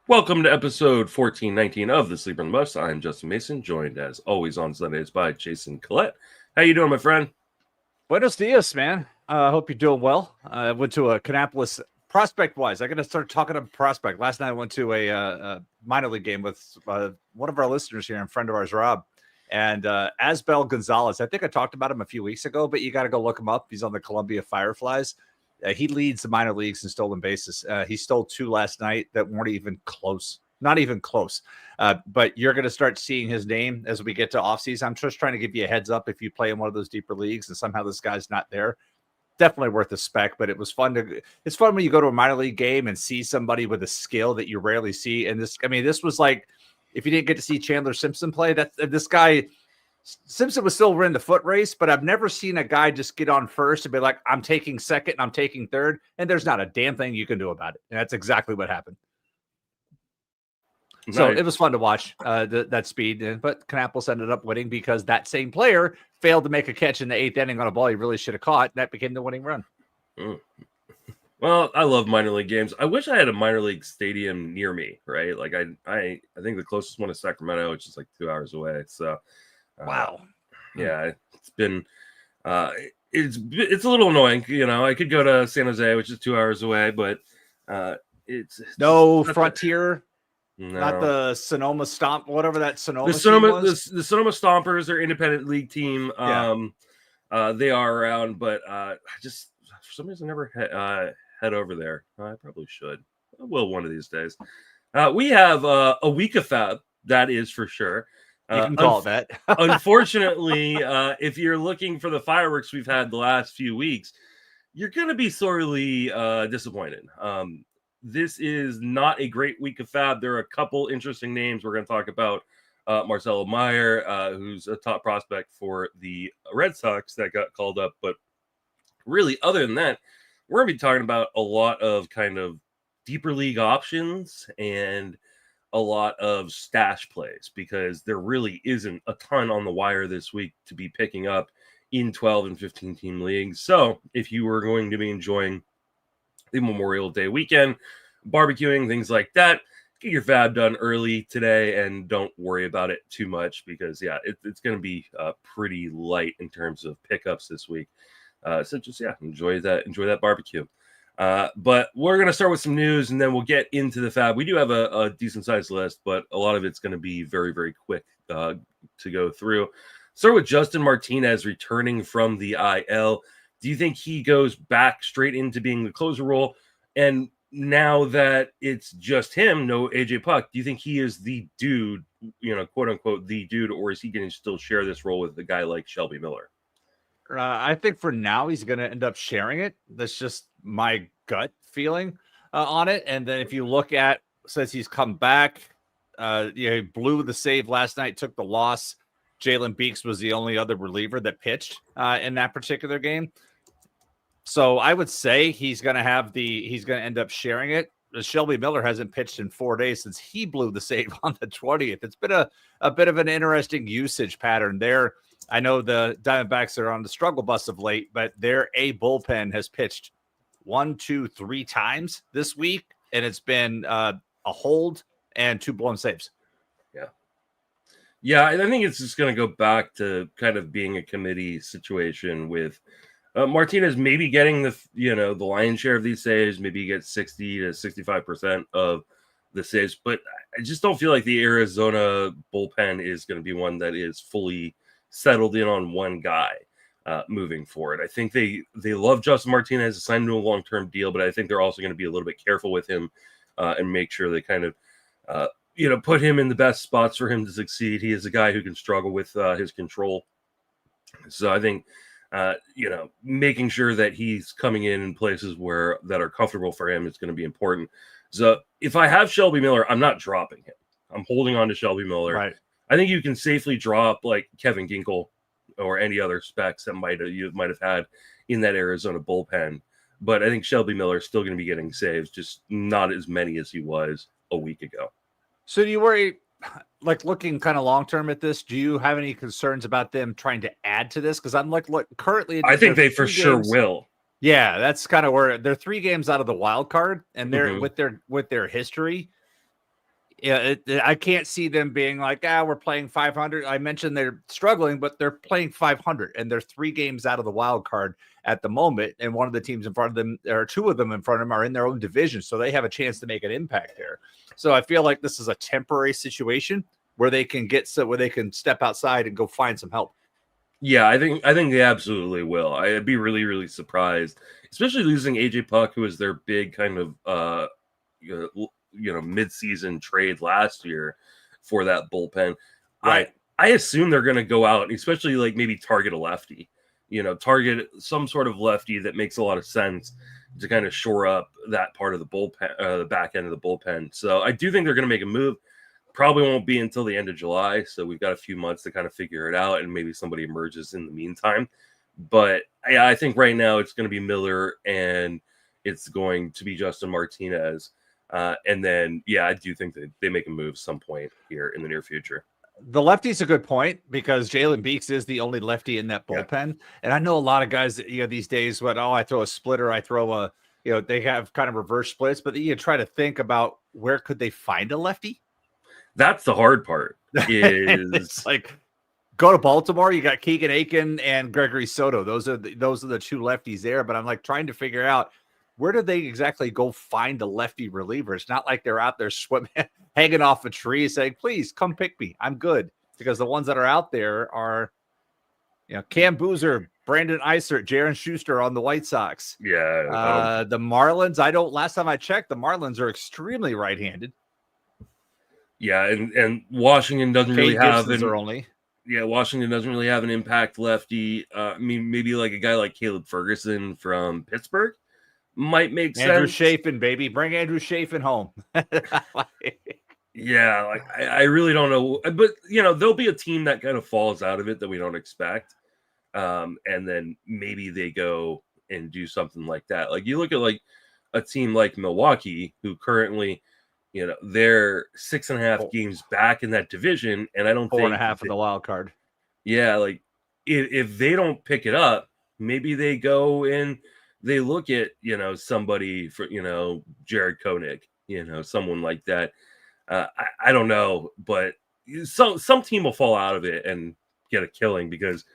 Welcome to episode 1419 of The Sleeper and the Bus. I'm Justin Mason, joined as always on Sundays by Jason Collette. How you doing, my friend? Buenos dias, man. I hope you're doing well. I went to a Canapolis prospect-wise. I got to start talking about prospect. Last night I went to a minor league game with one of our listeners here and friend of ours, Rob. And Asbel Gonzalez, I think I talked about him a few weeks ago, but you got to go look him up. He's on the Columbia Fireflies. He leads the minor leagues in stolen bases. He stole 2 last night that weren't even close. Not even close. But you're going to start seeing his name as we get to offseason. I'm just trying to give you a heads up if you play in one of those deeper leagues and somehow this guy's not there. Definitely worth a spec, but it's fun when you go to a minor league game and see somebody with a skill that you rarely see. And this was like, if you didn't get to see Chandler Simpson play, this guy, Simpson was still in the foot race, but I've never seen a guy just get on first and be like, I'm taking second and I'm taking third. And there's not a damn thing you can do about it. And that's exactly what happened. Nice. So it was fun to watch that speed, but Canapolis ended up winning because that same player failed to make a catch in the 8th inning on a ball he really should have caught. That became the winning run. Well, I love minor league games. I wish I had a minor league stadium near me, right? Like I think the closest one is Sacramento, which is like 2 hours away. So wow. Yeah, it's been it's a little annoying, you know. I could go to San Jose, which is 2 hours away, but it's no Frontier. No. Not the Sonoma Stomp, whatever that Sonoma. The Sonoma Stompers are independent league team. They are around, but I just for some reason never head over there. I probably should. I will one of these days. We have a week of FAAB, that is for sure. You can call it that. Unfortunately, if you're looking for the fireworks we've had the last few weeks, you're going to be sorely disappointed. This is not a great week of FAAB. There are a couple interesting names. We're going to talk about Marcelo Mayer, who's a top prospect for the Red Sox that got called up. But really, other than that, we're going to be talking about a lot of kind of deeper league options and a lot of stash plays because there really isn't a ton on the wire this week to be picking up in 12 and 15 team leagues. So if you were going to be enjoying the Memorial Day weekend, barbecuing, things like that, get your FAAB done early today and don't worry about it too much because it's going to be pretty light in terms of pickups this week. So just enjoy that barbecue. But we're going to start with some news and then we'll get into the FAAB. We do have a decent sized list, but a lot of it's going to be very, very quick to go through. Start with Justin Martinez returning from the IL. Do you think he goes back straight into being the closer role? And now that it's just him, no AJ Puck, do you think he is the dude, quote unquote, the dude, or is he going to still share this role with a guy like Shelby Miller? I think for now he's going to end up sharing it. That's just my gut feeling on it. And then if you look at, since he's come back, he blew the save last night, took the loss. Jalen Beeks was the only other reliever that pitched in that particular game. So I would say he's going to end up sharing it. Shelby Miller hasn't pitched in 4 days since he blew the save on the 20th. It's been a bit of an interesting usage pattern there. I know the Diamondbacks are on the struggle bus of late, but their A bullpen has pitched 1, 2, 3 times this week, and it's been a hold and 2 blown saves. Yeah, I think it's just going to go back to kind of being a committee situation with Martinez maybe getting the lion's share of these saves. Maybe he gets 60 to 65% of the saves, but I just don't feel like the Arizona bullpen is going to be one that is fully settled in on one guy moving forward. I think they love Justin Martinez, assigned to a long-term deal, but I think they're also going to be a little bit careful with him and make sure they kind of put him in the best spots for him to succeed. He is a guy who can struggle with his control. So I think, making sure that he's coming in places that are comfortable for him is going to be important. So if I have Shelby Miller, I'm not dropping him. I'm holding on to Shelby Miller. Right. I think you can safely drop like Kevin Ginkel or any other specs that you might have had in that Arizona bullpen. But I think Shelby Miller is still going to be getting saves, just not as many as he was a week ago. So do you worry, like looking kind of long-term at this, do you have any concerns about them trying to add to this? Because I'm like, look, currently. I think they for sure will. Yeah, that's kind of where they're 3 games out of the wild card, and they're with their history. Yeah, I can't see them being like, we're playing 500. I mentioned they're struggling, but they're playing 500, and they're 3 games out of the wild card at the moment. And one of the teams in front of them, or 2 of them in front of them, are in their own division, so they have a chance to make an impact there. So I feel like this is a temporary situation where they can where they can step outside and go find some help. Yeah, I think they absolutely will. I'd be really, really surprised, especially losing AJ Puck, who was their big kind of mid-season trade last year for that bullpen. Right. I assume they're going to go out, especially like maybe target a lefty, target some sort of lefty that makes a lot of sense to kind of shore up that part of the bullpen, the back end of the bullpen. So I do think they're going to make a move. Probably won't be until the end of July, so we've got a few months to kind of figure it out, and maybe somebody emerges in the meantime. But I think right now it's going to be Miller, and it's going to be Justin Martinez. And then, I do think that they make a move some point here in the near future. The lefty's a good point because Jalen Beeks is the only lefty in that bullpen. Yeah. And I know a lot of guys that, these days, I throw a splitter, I throw a, they have kind of reverse splits, but you try to think about where could they find a lefty? That's the hard part. It's like, go to Baltimore, you got Keegan Aiken and Gregory Soto. Those are the 2 lefties there. But I'm like trying to figure out, where do they exactly go find a lefty reliever? It's not like they're out there swimming, hanging off a tree saying, please come pick me. I'm good. Because the ones that are out there are, Cam Boozer, Brandon Eisert, Jaron Schuster on the White Sox. Yeah. The Marlins, last time I checked, the Marlins are extremely right-handed. Yeah, and Washington doesn't really have Washington doesn't really have an impact lefty. I mean, maybe like a guy like Caleb Ferguson from Pittsburgh might make sense. Andrew Chafin, baby. Bring Andrew Chafin home. Yeah, like I really don't know. But, there'll be a team that kind of falls out of it that we don't expect. And then maybe they go and do something like that. Like you look at like a team like Milwaukee, who currently, they're 6.5 games back in that division. And I don't think 4.5 in the wild card. Yeah, like if they don't pick it up, maybe they go and they look at, somebody for, Jared Koenig, someone like that. I don't know, but some team will fall out of it and get a killing, because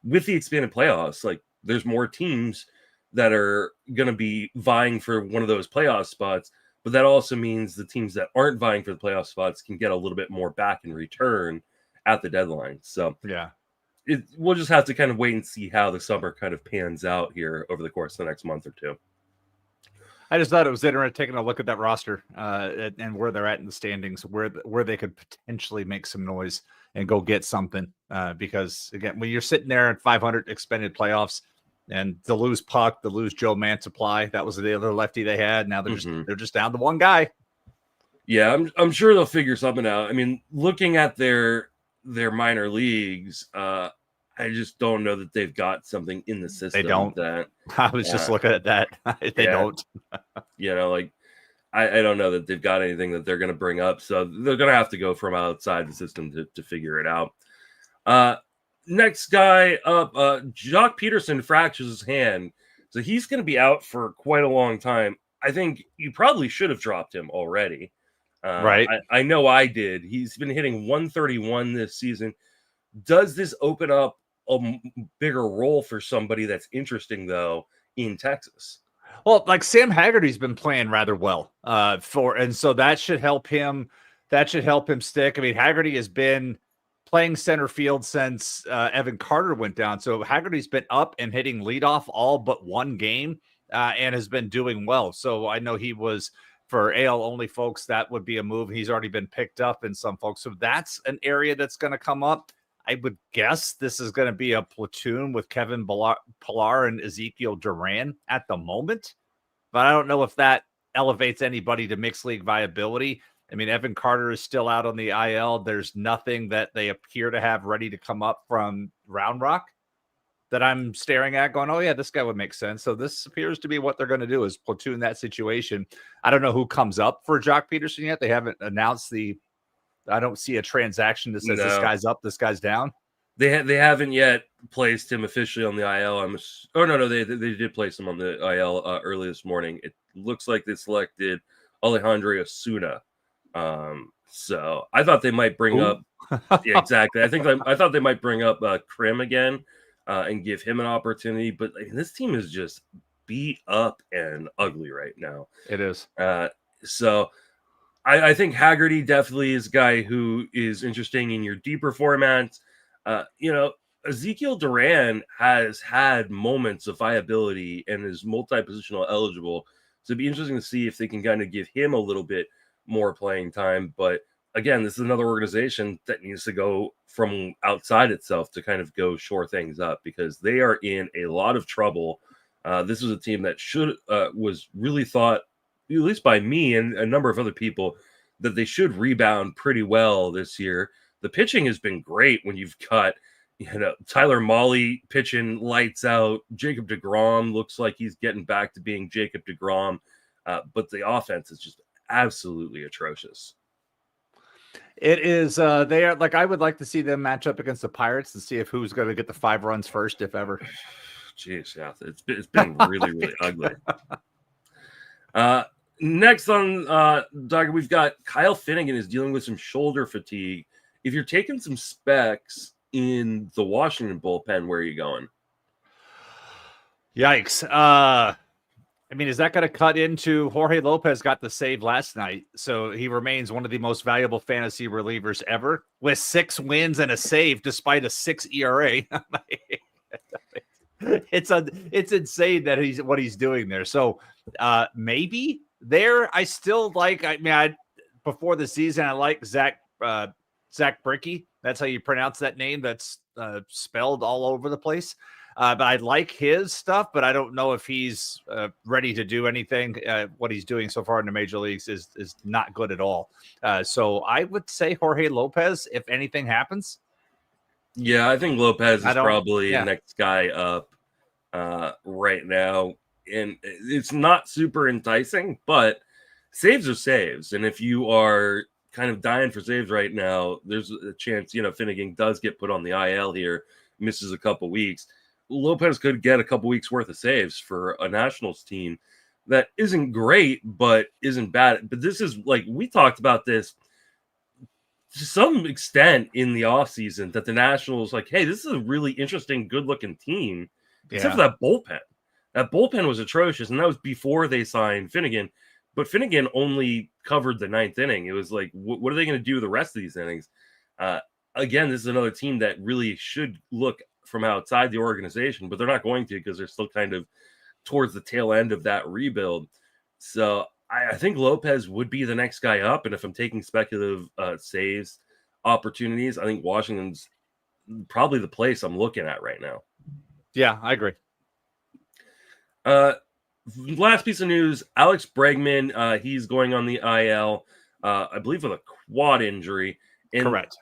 with the expanded playoffs, like there's more teams that are going to be vying for one of those playoff spots. But that also means the teams that aren't vying for the playoff spots can get a little bit more back in return at the deadline. So yeah. We'll just have to kind of wait and see how the summer kind of pans out here over the course of the next month or two. I just thought it was interesting taking a look at that roster and where they're at in the standings, where they could potentially make some noise and go get something. Because again, when you're sitting there at 500 expanded playoffs, and to lose Puck, to lose Joe Mansupply, that was the other lefty they had. Now they're just down to one guy. Yeah, I'm sure they'll figure something out. I mean, looking at their minor leagues, I just don't know that they've got something in the system. They don't. I was just looking at that. They don't. Like I don't know that they've got anything that they're going to bring up. So they're going to have to go from outside the system to figure it out. Next guy up, Joc Pederson fractures his hand. So he's going to be out for quite a long time. I think you probably should have dropped him already. Right. I know I did. He's been hitting 131 this season. Does this open up a bigger role for somebody that's interesting, though, in Texas? Well, like Sam Haggerty's been playing rather well and so that should help him. That should help him stick. I mean, Haggerty has been playing center field since Evan Carter went down. So Haggerty's been up and hitting leadoff all but one game and has been doing well. So I know he was, for AL only folks, that would be a move. He's already been picked up in some folks. So that's an area that's going to come up. I would guess this is going to be a platoon with Kevin Pillar and Ezekiel Duran at the moment. But I don't know if that elevates anybody to mixed league viability. I mean, Evan Carter is still out on the IL. There's nothing that they appear to have ready to come up from Round Rock that I'm staring at going, oh, yeah, this guy would make sense. So this appears to be what they're going to do, is platoon that situation. I don't know who comes up for Joc Pederson yet. They haven't announced I don't see a transaction that says this guy's up, this guy's down. They haven't yet placed him officially on the IL. They did place him on the IL early this morning. It looks like they selected Alejandro Osuna So I thought they might bring up yeah, exactly. I thought they might bring up Krim again and give him an opportunity, but this team is just beat up and ugly right now. It is. So I think Haggerty definitely is a guy who is interesting in your deeper formats. Ezekiel Duran has had moments of viability and is multi-positional eligible. So it'd be interesting to see if they can kind of give him a little bit more playing time. But again, this is another organization that needs to go from outside itself to kind of go shore things up because they are in a lot of trouble. This was a team that was really thought, at least by me and a number of other people, that they should rebound pretty well this year. The pitching has been great when you've got, Tyler Mahle pitching lights out. Jacob deGrom looks like he's getting back to being Jacob deGrom, but the offense is just absolutely atrocious. It is. They are like I would like to see them match up against the Pirates and see if who's going to get the 5 runs first, if ever. Jeez, yeah, it's been really really ugly. Next on docket, we've got Kyle Finnegan is dealing with some shoulder fatigue. If you're taking some specs in the Washington bullpen, where are you going? Yikes. Is that going to cut into Jorge Lopez got the save last night, so he remains one of the most valuable fantasy relievers ever with 6 wins and a save despite a 6 ERA. It's insane that he's doing there. So maybe there. I still like. Before the season, I like Zach Bricky. That's how you pronounce that name. That's spelled all over the place. But I like his stuff, but I don't know if he's ready to do anything. What he's doing so far in the major leagues is not good at all. So I would say Jorge Lopez, if anything happens. Yeah, I think Lopez is probably the next guy up right now. And it's not super enticing, but saves are saves. And if you are kind of dying for saves right now, there's a chance, Finnegan does get put on the IL here, misses a couple weeks. Lopez could get a couple weeks worth of saves for a Nationals team that isn't great, but isn't bad. But this is we talked about this to some extent in the offseason that the Nationals hey, this is a really interesting, good looking team, except for that bullpen. That bullpen was atrocious, and that was before they signed Finnegan. But Finnegan only covered the 9th inning. It was what are they going to do the rest of these innings? Again, this is another team that really should look from outside the organization, but they're not going to because they're still kind of towards the tail end of that rebuild. So I think Lopez would be the next guy up. And if I'm taking speculative saves opportunities, I think Washington's probably the place I'm looking at right now. Yeah, I agree. Last piece of news, Alex Bregman, he's going on the IL, I believe with a quad injury. And correct.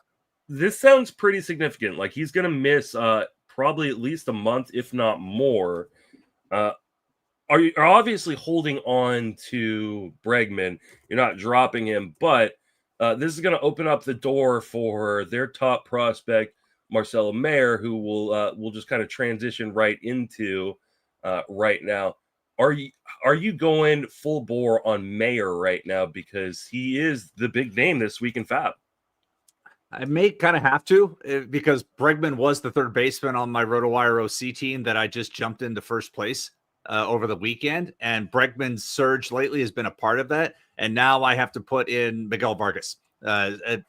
This sounds pretty significant. He's going to miss probably at least a month, if not more. Are obviously holding on to Bregman. You're not dropping him, but this is going to open up the door for their top prospect, Marcelo Mayer, who will just kind of transition right into right now. Are you going full bore on Mayer right now because he is the big name this week in FAAB? I may kind of have to because Bregman was the third baseman on my RotoWire OC team that I just jumped into first place over the weekend. And Bregman's surge lately has been a part of that. And now I have to put in Miguel Vargas.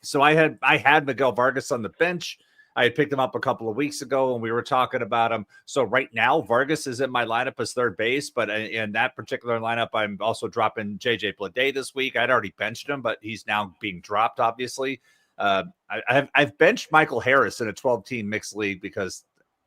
So I had Miguel Vargas on the bench. I had picked him up a couple of weeks ago and we were talking about him. So right now, Vargas is in my lineup as third base, but in that particular lineup, I'm also dropping JJ Bleday this week. I'd already benched him, but he's now being dropped, obviously. I've benched Michael Harris in a 12-team mixed league because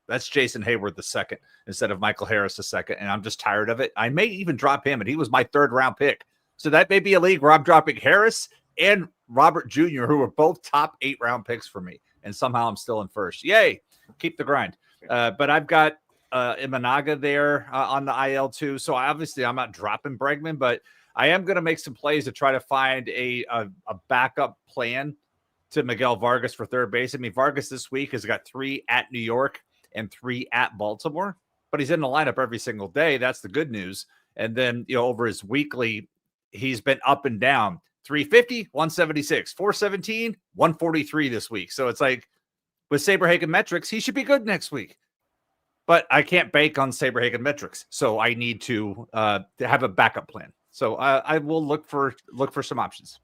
that's Jason Hayward the second instead of Michael Harris the second, and I'm just tired of it. I may even drop him, and he was my 3rd round pick. So that may be a league where I'm dropping Harris and Robert Jr., who were both top 8 round picks for me, and somehow I'm still in first. Yay! Keep the grind. But I've got Imanaga there on the IL too. So obviously I'm not dropping Bregman, but I am going to make some plays to try to find a backup plan to Miguel Vargas for third base. I mean, Vargas this week has got 3 at New York and 3 at Baltimore, but he's in the lineup every single day. That's the good news. And then, over his weekly, he's been up and down. 350, 176, 417, 143 this week. So it's like with Saberhagen metrics, he should be good next week. But I can't bank on Saberhagen metrics, so I need to have a backup plan. So I will look for some options.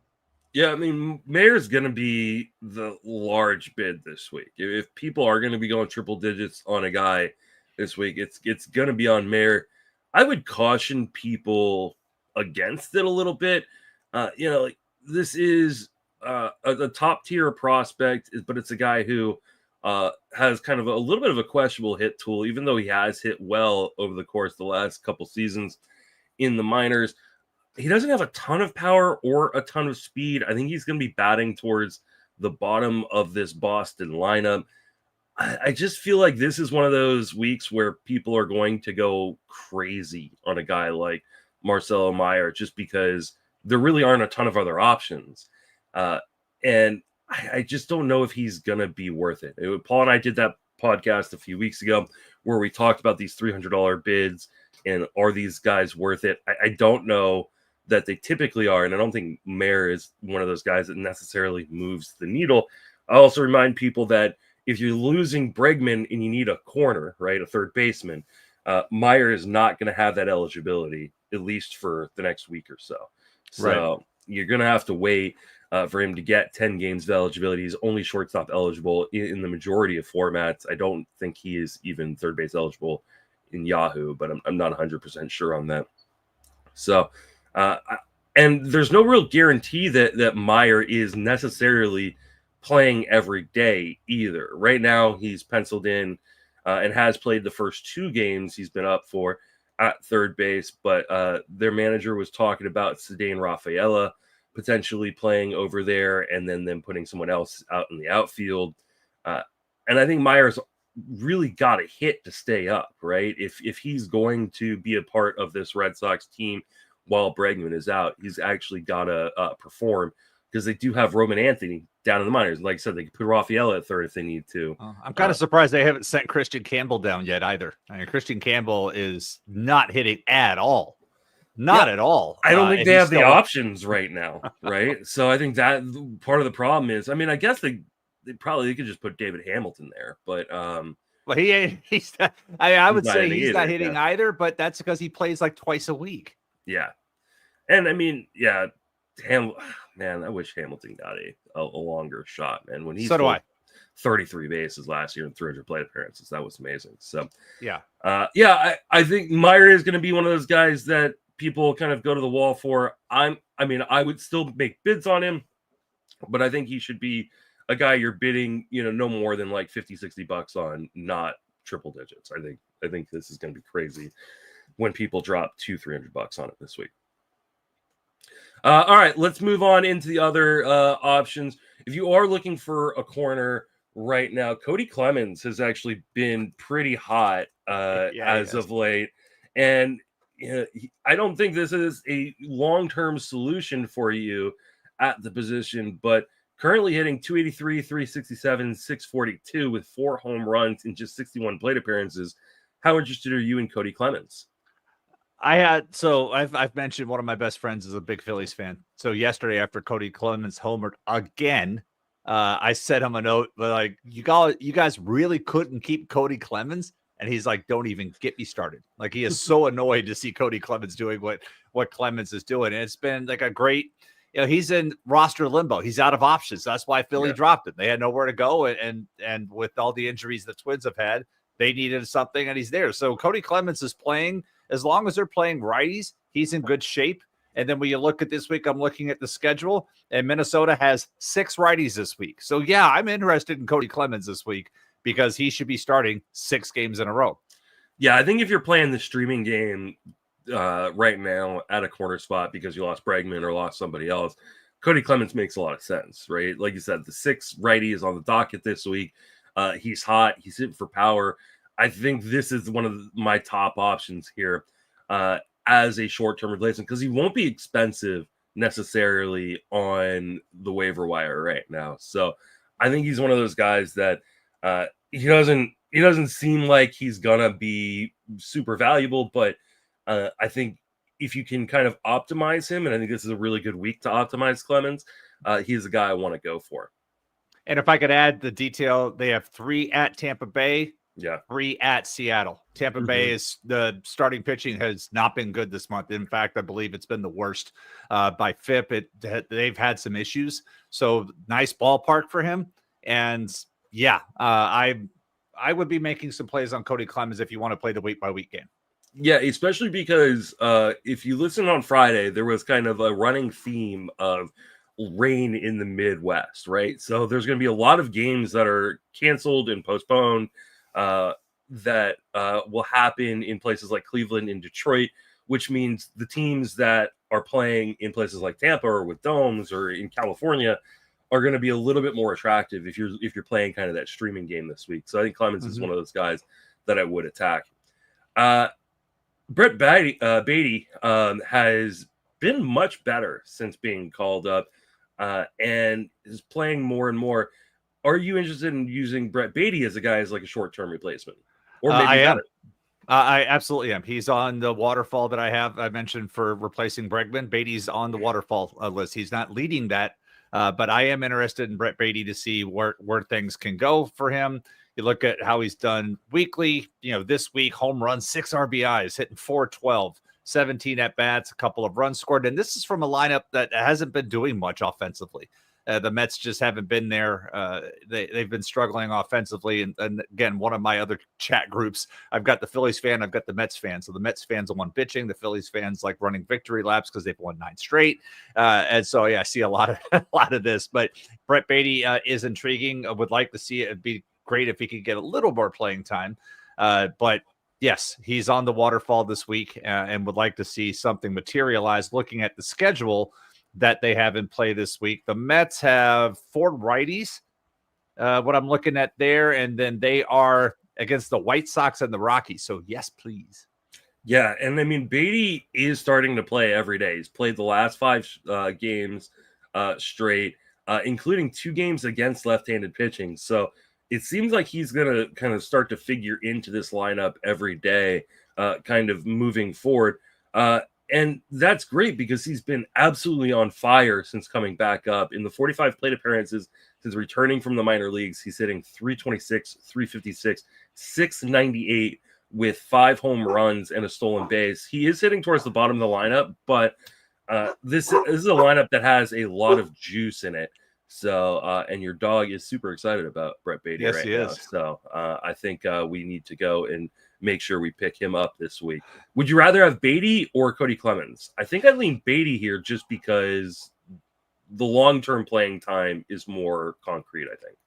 Yeah, I mean, Mayer's going to be the large bid this week. If people are going to be going triple digits on a guy this week, it's going to be on Mayer. I would caution people against it a little bit. Like this is a top tier prospect, but it's a guy who has kind of a little bit of a questionable hit tool, even though he has hit well over the course of the last couple seasons in the minors. He doesn't have a ton of power or a ton of speed. I think he's going to be batting towards the bottom of this Boston lineup. I just feel like this is one of those weeks where people are going to go crazy on a guy like Marcelo Mayer just because there really aren't a ton of other options. And I just don't know if he's going to be worth it. Paul and I did that podcast a few weeks ago where we talked about these $300 bids and are these guys worth it? I don't know that they typically are, and I don't think Mayer is one of those guys that necessarily moves the needle. I also remind people that if you're losing Bregman and you need a corner, right, a third baseman, Mayer is not going to have that eligibility, at least for the next week or so. So You're going to have to wait for him to get 10 games of eligibility. He's only shortstop eligible in the majority of formats. I don't think he is even third base eligible in Yahoo, but I'm not 100% sure on that. So, and there's no real guarantee that Mayer is necessarily playing every day either. Right now, he's penciled in and has played the first 2 games he's been up for at third base, but their manager was talking about Cedane Rafaela potentially playing over there and then them putting someone else out in the outfield. And I think Mayer's really got to hit to stay up, right? If he's going to be a part of this Red Sox team while Bregman is out, he's actually got to perform, because they do have Roman Anthony down in the minors. Like I said, they can put Rafaela at third if they need to. I'm kind of surprised they haven't sent Christian Campbell down yet either. I mean, Christian Campbell is not hitting at all. Not at all. I don't think they have the options right now, right? So I think that part of the problem is, I mean, I guess they could just put David Hamilton there, but well, I would say he's not hitting either, but that's because he plays like twice a week. Yeah. And I mean, yeah, man, I wish Hamilton got a longer shot, man. When he 33 bases last year and 300 plate appearances, that was amazing. So I think Mayer is going to be one of those guys that people kind of go to the wall for. I would still make bids on him, but I think he should be a guy you're bidding, no more than like $50-$60 on, not triple digits. I think this is going to be crazy when people drop $200-$300 on it this week. All right, let's move on into the other options. If you are looking for a corner right now, Kody Clemens has actually been pretty hot as of late. And I don't think this is a long-term solution for you at the position, but currently hitting 283, 367, 642 with 4 home runs in just 61 plate appearances. How interested are you in Kody Clemens? I've mentioned one of my best friends is a big Phillies fan. So yesterday, after Kody Clemens homered again, I sent him a note, but like, you guys really couldn't keep Kody Clemens. And he's like, don't even get me started. Like, he is so annoyed to see Kody Clemens doing what Clemens is doing. And it's been like a great, he's in roster limbo. He's out of options. That's why Philly dropped him. They had nowhere to go. And with all the injuries the Twins have had, they needed something, and he's there. So Kody Clemens is playing. As long as they're playing righties, he's in good shape. And then when you look at this week, I'm looking at the schedule, and Minnesota has 6 righties this week. So, yeah, I'm interested in Kody Clemens this week because he should be starting 6 games in a row. Yeah, I think if you're playing the streaming game right now at a corner spot because you lost Bregman or lost somebody else, Kody Clemens makes a lot of sense, right? Like you said, the 6 righty is on the docket this week. He's hot. He's hitting for power. I think this is one of my top options here as a short-term replacement, because he won't be expensive necessarily on the waiver wire right now. So I think he's one of those guys that he doesn't seem like he's gonna be super valuable, but I think if you can kind of optimize him, and I think this is a really good week to optimize Clemens, he's the guy I want to go for. And if I could add the detail, they have 3 at Tampa Bay, 3 at Seattle. Tampa Bay is the starting pitching has not been good this month. In fact, I believe it's been the worst by FAAB. They've had some issues. So nice ballpark for him. And yeah, I would be making some plays on Kody Clemens if you want to play the week by week game. Yeah, especially because if you listen on Friday, there was kind of a running theme of rain in the Midwest, right? So there's going to be a lot of games that are canceled and postponed that will happen in places like Cleveland and Detroit, which means the teams that are playing in places like Tampa or with domes or in California are going to be a little bit more attractive if you're playing kind of that streaming game this week. So I think Clemens is one of those guys that I would attack. Brett Baty has been much better since being called up and is playing more and more. Are you interested in using Brett Baty as a guy as like a short-term replacement? Or maybe I am. I absolutely am. He's on the waterfall that I mentioned for replacing Bregman. Baty's on the waterfall list. He's not leading that, but I am interested in Brett Baty to see where things can go for him. You look at how he's done weekly, this week, home run, 6 RBIs, hitting 412, 17 at-bats, a couple of runs scored. And this is from a lineup that hasn't been doing much offensively. The Mets just haven't been there. They've been struggling offensively. And again, one of my other chat groups, I've got the Phillies fan, I've got the Mets fan. So the Mets fans are one bitching. The Phillies fans like running victory laps because they've won 9 straight. And so, yeah, I see a lot of this. But Brett Baty is intriguing. I would like to see it. It'd be great if he could get a little more playing time. But yes, he's on the waterfall this week and would like to see something materialize looking at the schedule that they have in play this week. The Mets have 4 righties, what I'm looking at there, and then they are against the White Sox and the Rockies. So, yes, please. Yeah, and I mean, Baty is starting to play every day. He's played the last 5 games straight, including 2 games against left-handed pitching. So it seems like he's going to kind of start to figure into this lineup every day, kind of moving forward. And that's great because he's been absolutely on fire since coming back up. In the 45 plate appearances since returning from the minor leagues, he's hitting 326, 356, 698 with 5 home runs and a stolen base. He is hitting towards the bottom of the lineup, but this is a lineup that has a lot of juice in it. So, and your dog is super excited about Brett Baty right now. So I think we need to go and make sure we pick him up this week. Would you rather have Baty or Kody Clemens? I think I'd lean Baty here just because the long-term playing time is more concrete, I think.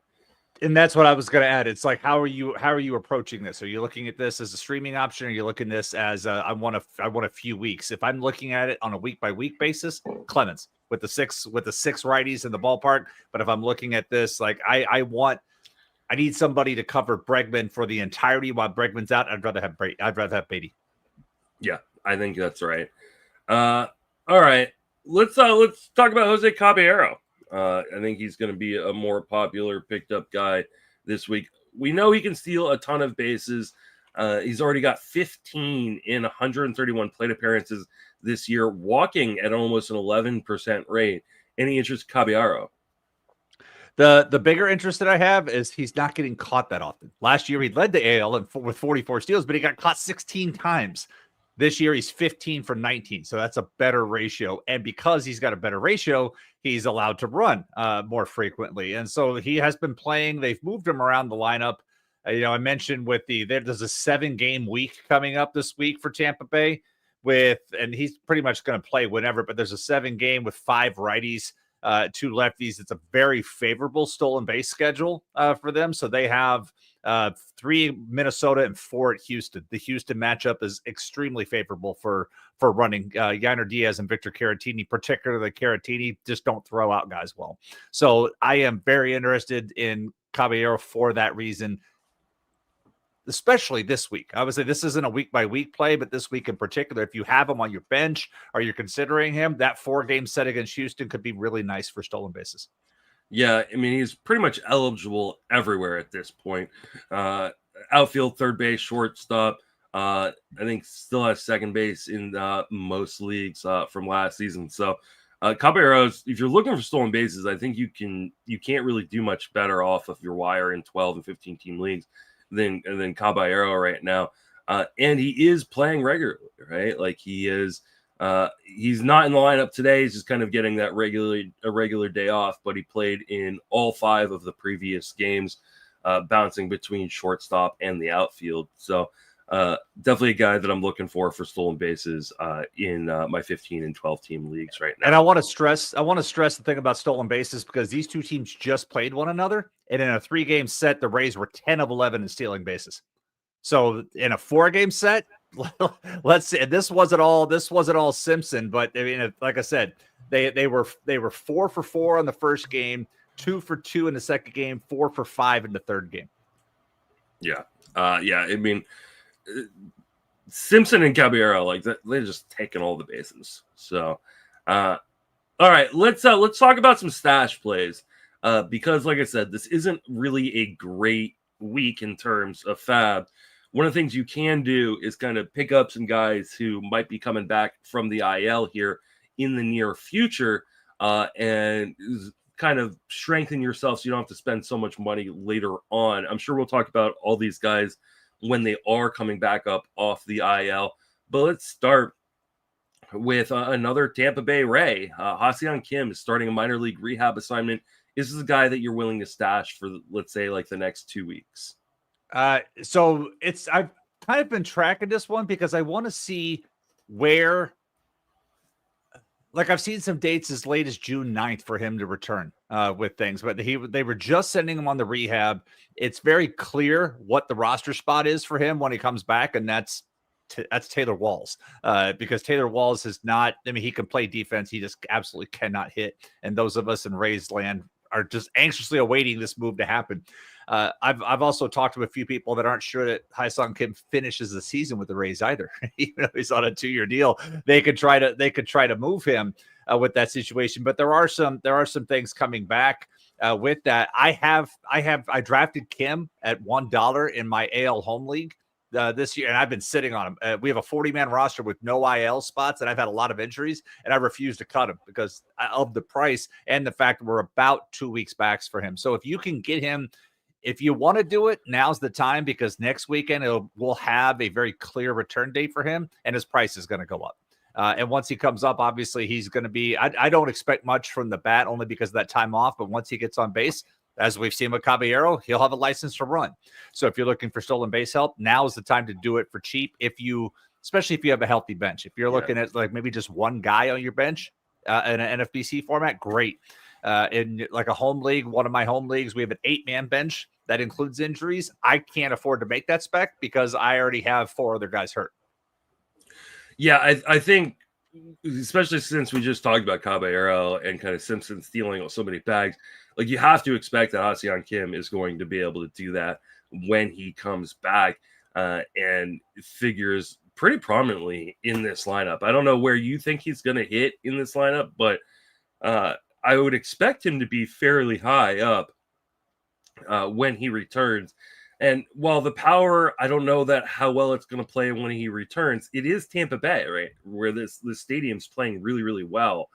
And that's what I was going to add. It's like, how are you approaching this? Are you looking at this as a streaming option? Or are you looking at this as I want a few weeks? If I'm looking at it on a week by week basis, Clemens with the 6 righties in the ballpark. But if I'm looking at this, like I need somebody to cover Bregman for the entirety while Bregman's out. I'd rather have Baty. Yeah, I think that's right. All right, let's talk about Jose Caballero. I think he's going to be a more popular picked up guy this week. We know he can steal a ton of bases. He's already got 15 in 131 plate appearances this year, walking at almost an 11% rate. Any interest, Caballero? The bigger interest that I have is he's not getting caught that often. Last year, he led the AL with 44 steals, but he got caught 16 times. This year, he's 15 for 19, so that's a better ratio. And because he's got a better ratio, he's allowed to run more frequently. And so he has been playing. They've moved him around the lineup. I mentioned there's a 7-game week coming up this week for Tampa Bay and he's pretty much going to play whenever, but there's a 7-game with 5 righties, 2 lefties. It's a very favorable stolen base schedule for them. So they have 3 Minnesota and 4 at Houston. The Houston matchup is extremely favorable for running. Yainer Diaz and Victor Caratini, particularly Caratini, just don't throw out guys well. So I am very interested in Caballero for that reason, especially this week. I would say this isn't a week by week play, but this week in particular, if you have him on your bench or you're considering him, that 4-game set against Houston could be really nice for stolen bases. Yeah, I mean, he's pretty much eligible everywhere at this point. Outfield, third base, shortstop. I think still has second base in most leagues from last season. So Caballero, if you're looking for stolen bases, I think you can't really do much better off of your wire in 12 and 15 team leagues than Caballero right now. And he is playing regularly, right? Like he is. He's not in the lineup today. He's just kind of getting that regular day off, but he played in all 5 of the previous games, bouncing between shortstop and the outfield. So definitely a guy that I'm looking for stolen bases in my 15 and 12 team leagues right now. And I want to stress the thing about stolen bases, because these two teams just played one another, and in a 3-game set, the Rays were 10 of 11 in stealing bases. So in a 4-game set, let's see. This wasn't all Simpson, but I mean, like I said, they were 4 for 4 on the first game, 2 for 2 in the second game, 4 for 5 in the third game. Yeah. I mean, Simpson and Caballero, like they're just taking all the bases. So, all right, let's talk about some stash plays, because like I said, this isn't really a great week in terms of FAAB. One of the things you can do is kind of pick up some guys who might be coming back from the IL here in the near future, and kind of strengthen yourself so you don't have to spend so much money later on. I'm sure we'll talk about all these guys when they are coming back up off the IL. But let's start with another Tampa Bay Ray. Ha-Seong Kim is starting a minor league rehab assignment. This is a guy that you're willing to stash for, let's say, like the next 2 weeks. So I've kind of been tracking this one because I want to see where, like I've seen some dates as late as June 9th for him to return with things, but they were just sending him on the rehab. It's very clear what the roster spot is for him when he comes back, and that's Taylor Walls, because Taylor Walls is not, I mean, he can play defense. He just absolutely cannot hit. And those of us in Rays land are just anxiously awaiting this move to happen. I've also talked to a few people that aren't sure that Ha-Seong Kim finishes the season with the Rays either. Even though he's on a 2-year deal, they could try to move him with that situation. But there are some things coming back with that. I drafted Kim at $1 in my AL home league this year, and I've been sitting on him. We have a 40-man roster with no IL spots, and I've had a lot of injuries, and I refuse to cut him because of the price and the fact that we're about 2 weeks back for him. So if you can get him, if you want to do it, now's the time, because next weekend we'll have a very clear return date for him, and his price is going to go up. And once he comes up, obviously he's going to be, I don't expect much from the bat only because of that time off, but once he gets on base, as we've seen with Caballero, he'll have a license to run. So if you're looking for stolen base help, now is the time to do it for cheap. Especially if you have a healthy bench. If you're looking at like maybe just one guy on your bench in an NFBC format, great. In like a home league, one of my home leagues, we have an 8-man bench that includes injuries. I can't afford to make that spec because I already have 4 other guys hurt. Yeah, I think, especially since we just talked about Caballero and kind of Simpson stealing so many bags, like you have to expect that Ha-Seong Kim is going to be able to do that when he comes back, and figures pretty prominently in this lineup. I don't know where you think he's going to hit in this lineup, but I would expect him to be fairly high up when he returns. And while the power, I don't know that how well it's going to play when he returns. It is Tampa Bay, right, where this stadium's playing really, really well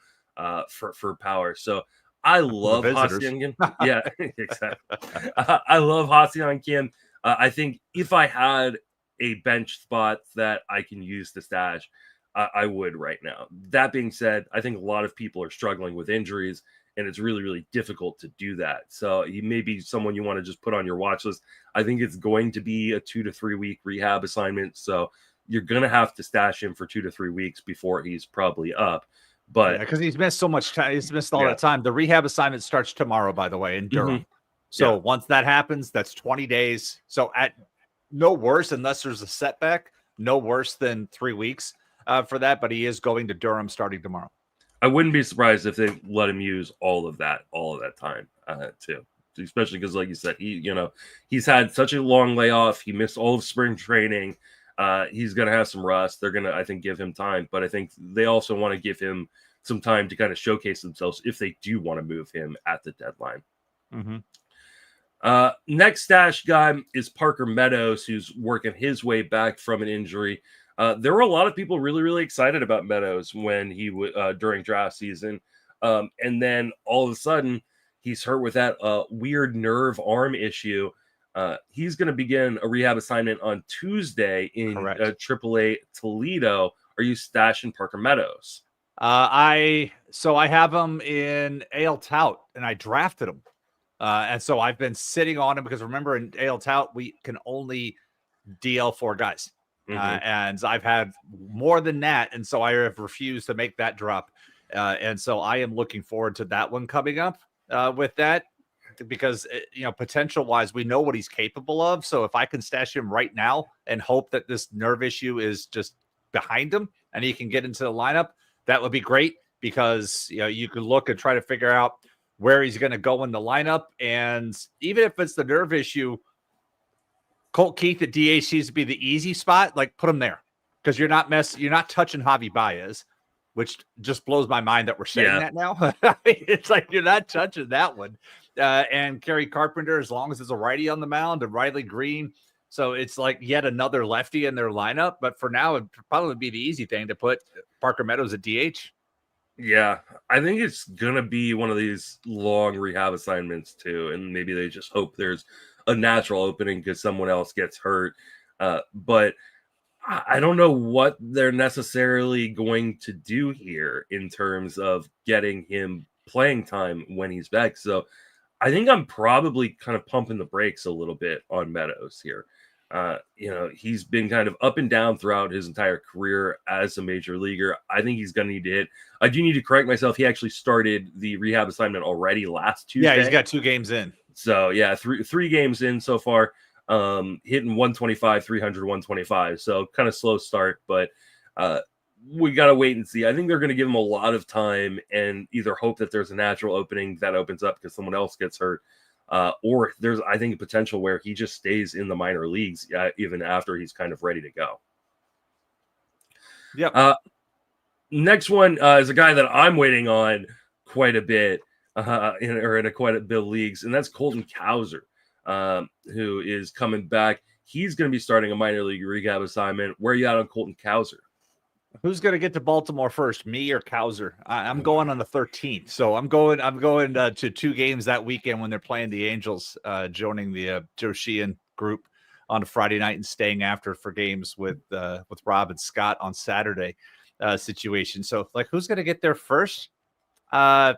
for power. So I love Ha-Seong Kim. Yeah, exactly. I love Ha-Seong Kim. I think if I had a bench spot that I can use to stash, I would right now. That being said, I think a lot of people are struggling with injuries, and it's really, really difficult to do that. So he may be someone you want to just put on your watch list. I think it's going to be a 2 to 3 week rehab assignment. So you're going to have to stash him for 2 to 3 weeks before he's probably up. But because he's missed so much time. He's missed all that time. The rehab assignment starts tomorrow, by the way, in Durham. Mm-hmm. So once that happens, that's 20 days. So at no worse, unless there's a setback, no worse than 3 weeks for that. But he is going to Durham starting tomorrow. I wouldn't be surprised if they let him use all of that time too. Especially because, like you said, he's had such a long layoff. He missed all of spring training. He's going to have some rust. They're going to, I think, give him time. But I think they also want to give him some time to kind of showcase themselves if they do want to move him at the deadline. Mm-hmm. Next stash guy is Parker Meadows, who's working his way back from an injury. There were a lot of people really excited about Meadows when he during draft season, and then all of a sudden he's hurt with that weird nerve arm issue. He's going to begin a rehab assignment on Tuesday in AAA Toledo. Are you stashing Parker Meadows? I have him in AL Tout, and I drafted him. And so I've been sitting on him because remember in AL Tout, we can only DL 4 guys. And I've had more than that. And so I have refused to make that drop. And so I am looking forward to that one coming up with that because, potential wise, we know what he's capable of. So if I can stash him right now and hope that this nerve issue is just behind him and he can get into the lineup, that would be great because, you could look and try to figure out where he's going to go in the lineup. And even if it's the nerve issue, Colt Keith at DH seems to be the easy spot. Like put him there because you're not touching Javi Baez, which just blows my mind that we're saying that now. It's like you're not touching that one. And Kerry Carpenter, as long as there's a righty on the mound, and Riley Green. So it's like yet another lefty in their lineup. But for now, it'd probably be the easy thing to put Parker Meadows at DH. Yeah, I think it's going to be one of these long rehab assignments too. And maybe they just hope there's a natural opening because someone else gets hurt. But I don't know what they're necessarily going to do here in terms of getting him playing time when he's back. So I think I'm probably kind of pumping the brakes a little bit on Meadows here. He's been kind of up and down throughout his entire career as a major leaguer. I think he's going to need to hit. I do need to correct myself. He actually started the rehab assignment already last Tuesday. Yeah, he's got 2 games in. So, yeah, three games in so far, hitting 125, 300, 125. So kind of slow start, but we got to wait and see. I think they're going to give him a lot of time and either hope that there's a natural opening that opens up because someone else gets hurt. Or there's, I think, a potential where he just stays in the minor leagues even after he's kind of ready to go. Yep. Next one is a guy that I'm waiting on quite a bit in quite a bit of leagues, and that's Colton Cowser, who is coming back. He's going to be starting a minor league rehab assignment. Where are you at on Colton Cowser? Who's going to get to Baltimore first, me or Cowser? I'm going on the 13th, so I'm going to 2 games that weekend when they're playing the Angels, joining the Joe Sheehan group on a Friday night and staying after for games with Rob and Scott on Saturday situation. So, like, who's going to get there first? I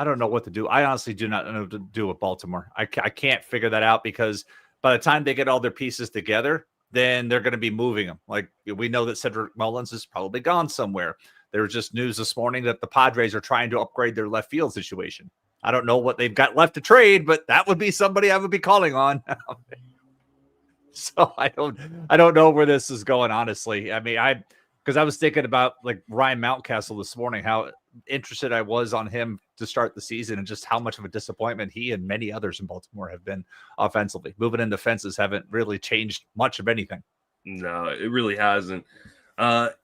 don't know what to do. I honestly do not know what to do with Baltimore. I can't figure that out because by the time they get all their pieces together, then they're going to be moving them. Like we know that Cedric Mullins is probably gone somewhere. There was just news this morning that the Padres are trying to upgrade their left field situation. I don't know what they've got left to trade, but that would be somebody I would be calling on. So I don't know where this is going, honestly. I mean, because I was thinking about like Ryan Mountcastle this morning, how interested I was on him to start the season and just how much of a disappointment he and many others in Baltimore have been offensively. Moving into fences haven't really changed much of anything. No, it really hasn't.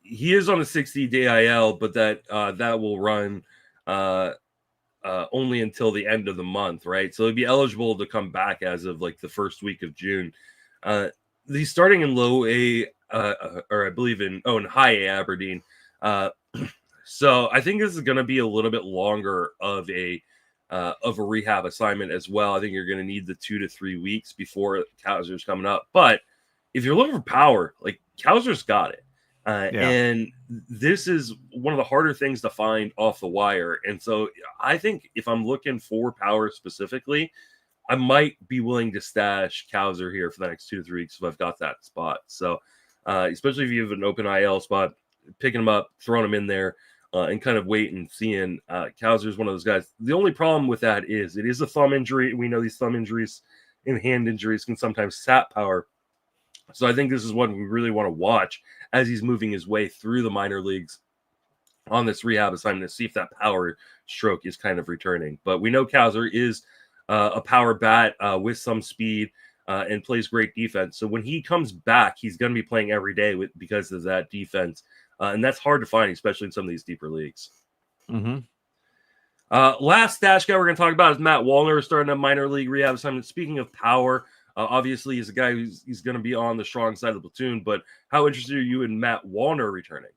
He is on a 60-day IL, but that will run only until the end of the month, right? So he'd be eligible to come back as of like the first week of June. He's starting in low A, or I believe in high A Aberdeen. So I think this is going to be a little bit longer of a rehab assignment as well. I think you're going to need the 2 to 3 weeks before Cowser's coming up. But if you're looking for power, like Cowser's got it. And this is one of the harder things to find off the wire. And so I think if I'm looking for power specifically, I might be willing to stash Cowser here for the next 2 to 3 weeks if I've got that spot. So especially if you have an open IL spot, picking him up, throwing him in there, and kind of wait and seeing. Cowser is one of those guys. The only problem with that is it is a thumb injury. We know these thumb injuries and hand injuries can sometimes sap power. So I think this is one we really want to watch as he's moving his way through the minor leagues on this rehab assignment to see if that power stroke is kind of returning. But we know Cowser is a power bat with some speed and plays great defense. So when he comes back, he's going to be playing every day because of that defense. And that's hard to find, especially in some of these deeper leagues. Mm-hmm. Last stash guy we're going to talk about is Matt Wallner, starting a minor league rehab assignment. Speaking of power, obviously he's a guy he's going to be on the strong side of the platoon, but how interested are you in Matt Wallner returning?